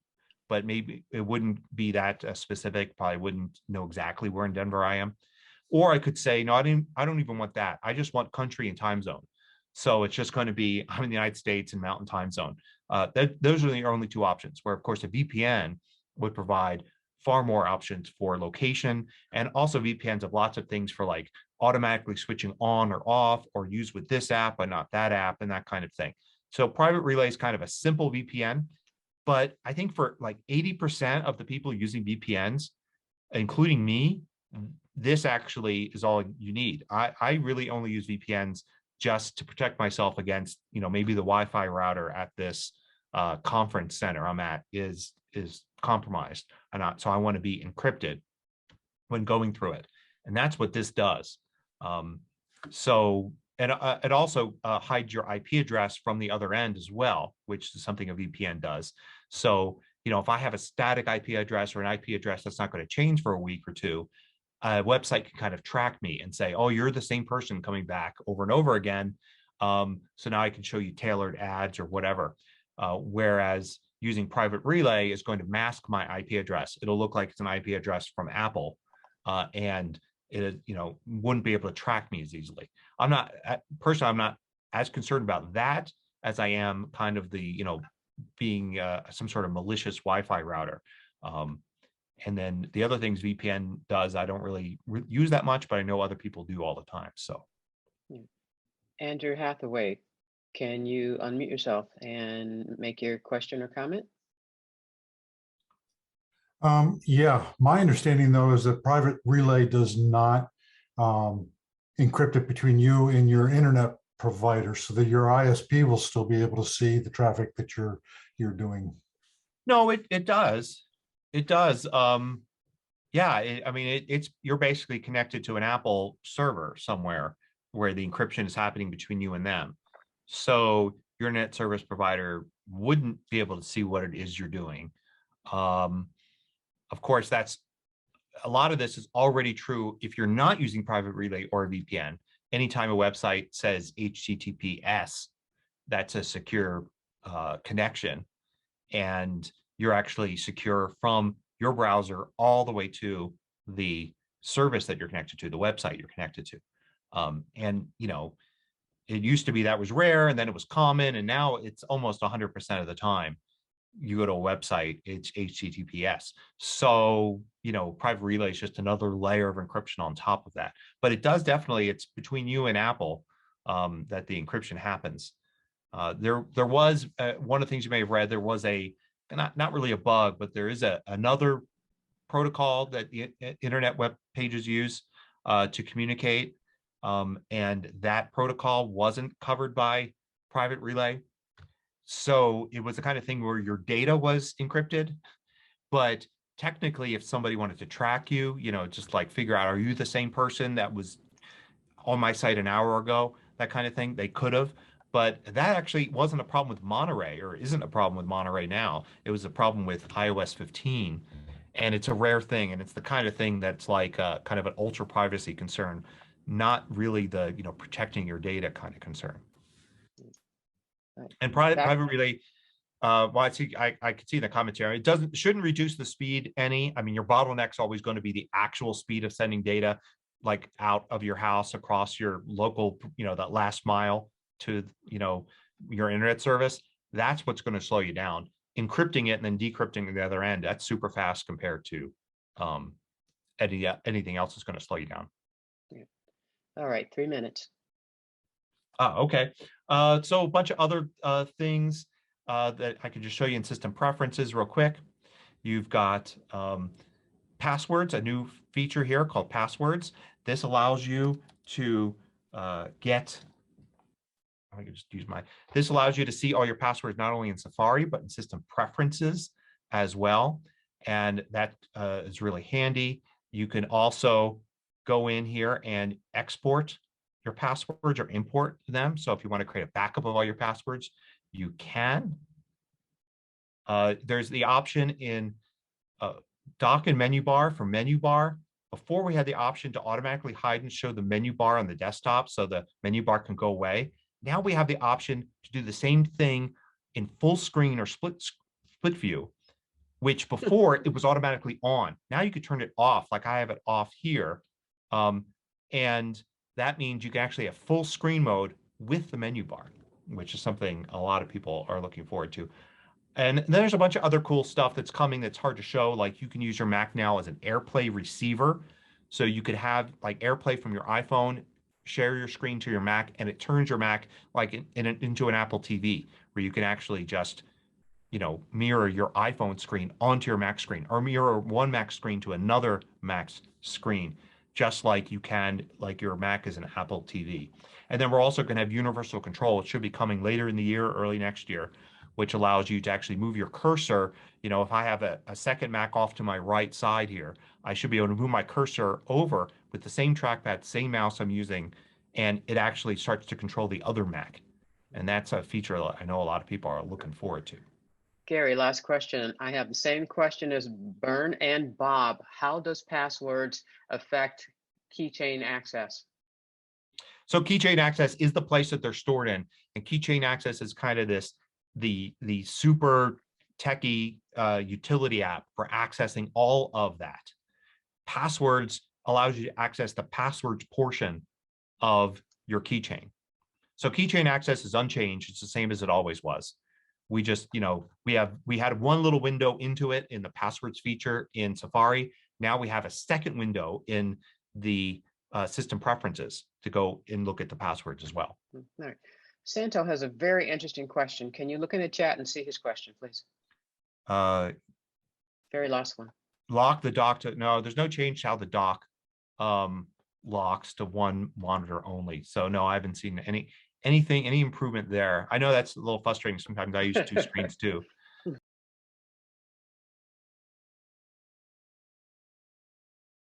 but maybe it wouldn't be that specific. Probably wouldn't know exactly where in Denver I am. Or I could say, no, I don't even want that. I just want country and time zone. So it's just going to be, I'm in the United States and Mountain Time Zone. Those are the only two options, where of course a VPN would provide far more options for location. And also VPNs have lots of things for like automatically switching on or off, or use with this app but not that app, and that kind of thing. So Private Relay is kind of a simple VPN, but I think for like 80% of the people using VPNs, including me, this actually is all you need. I really only use VPNs just to protect myself against, maybe the Wi-Fi router at this conference center I'm at is compromised, so I want to be encrypted when going through it, and that's what this does. It also hides your IP address from the other end as well, which is something a VPN does. So, if I have a static IP address or an IP address that's not going to change for a week or two, a website can kind of track me and say, oh, you're the same person coming back over and over again. So now I can show you tailored ads or whatever. Whereas using Private Relay is going to mask my IP address. It'll look like it's an IP address from Apple, and it, wouldn't be able to track me as easily. I'm not as concerned about that as I am kind of the, being some sort of malicious Wi-Fi router. And then the other things VPN does, I don't really use that much, but I know other people do all the time. So, Andrew Hathaway, can you unmute yourself and make your question or comment? Yeah, my understanding though is that Private Relay does not encrypt it between you and your internet provider, so that your ISP will still be able to see the traffic that you're doing. No, it does. It does. You're basically connected to an Apple server somewhere where the encryption is happening between you and them. So your internet service provider wouldn't be able to see what it is you're doing. Of course, a lot of this is already true if you're not using Private Relay or a VPN. Anytime a website says HTTPS, that's a secure connection, and you're actually secure from your browser all the way to the service that you're connected to, the website you're connected to. It used to be that was rare, and then it was common, and now it's almost 100% of the time you go to a website, it's HTTPS. So, Private Relay is just another layer of encryption on top of that. But it does definitely, it's between you and Apple that the encryption happens. There was one of the things you may have read, there was not really a bug, but there is another protocol that the internet web pages use to communicate. And that protocol wasn't covered by private relay. So it was the kind of thing where your data was encrypted, but technically if somebody wanted to track you, just like figure out, are you the same person that was on my site an hour ago, that kind of thing, they could have. But that actually wasn't a problem with Monterey, or isn't a problem with Monterey now. It was a problem with iOS 15. And it's a rare thing. And it's the kind of thing that's like kind of an ultra privacy concern, not really the, protecting your data kind of concern. And private relay, well, I could see in the commentary, shouldn't reduce the speed any. I mean, your bottleneck's always going to be the actual speed of sending data, like out of your house across your local, that last mile to, your internet service. That's what's going to slow you down. Encrypting it and then decrypting the other end, that's super fast compared to anything else is going to slow you down. Yeah. All right, 3 minutes. Okay. So a bunch of other things that I could just show you in system preferences real quick. You've got passwords, a new feature here called passwords. This allows you to this allows you to see all your passwords, not only in Safari, but in system preferences as well. And that is really handy. You can also go in here and export your passwords or import them. So if you want to create a backup of all your passwords, you can. There's the option in dock and menu bar for menu bar. Before we had the option to automatically hide and show the menu bar on the desktop so the menu bar can go away. Now we have the option to do the same thing in full screen or split view, which before it was automatically on. Now you could turn it off, like I have it off here. And that means you can actually have full screen mode with the menu bar, which is something a lot of people are looking forward to. And then there's a bunch of other cool stuff that's coming that's hard to show. Like you can use your Mac now as an AirPlay receiver. So you could have like AirPlay from your iPhone, share your screen to your Mac, and it turns your Mac like into an Apple TV, where you can actually just, mirror your iPhone screen onto your Mac screen, or mirror one Mac screen to another Mac's screen, just like you can, like your Mac is an Apple TV. And then we're also going to have universal control. It should be coming later in the year, early next year, which allows you to actually move your cursor. If I have a second Mac off to my right side here, I should be able to move my cursor over with the same trackpad, same mouse I'm using, and it actually starts to control the other Mac. And that's a feature I know a lot of people are looking forward to. Gary, last question. I have the same question as Bern and Bob. How does passwords affect keychain access? So keychain access is the place that they're stored in, and keychain access is kind of the super techie utility app for accessing all of that. Passwords allows you to access the passwords portion of your keychain. So keychain access is unchanged. It's the same as it always was. We just, we had one little window into it in the passwords feature in Safari. Now we have a second window in the system preferences to go and look at the passwords as well. All right. Santo has a very interesting question. Can you look in the chat and see his question, please? Very last one. Lock the dock to, no, there's no change to how the dock locks to one monitor only. So no, I haven't seen any improvement there. I know that's a little frustrating. Sometimes I use two screens too.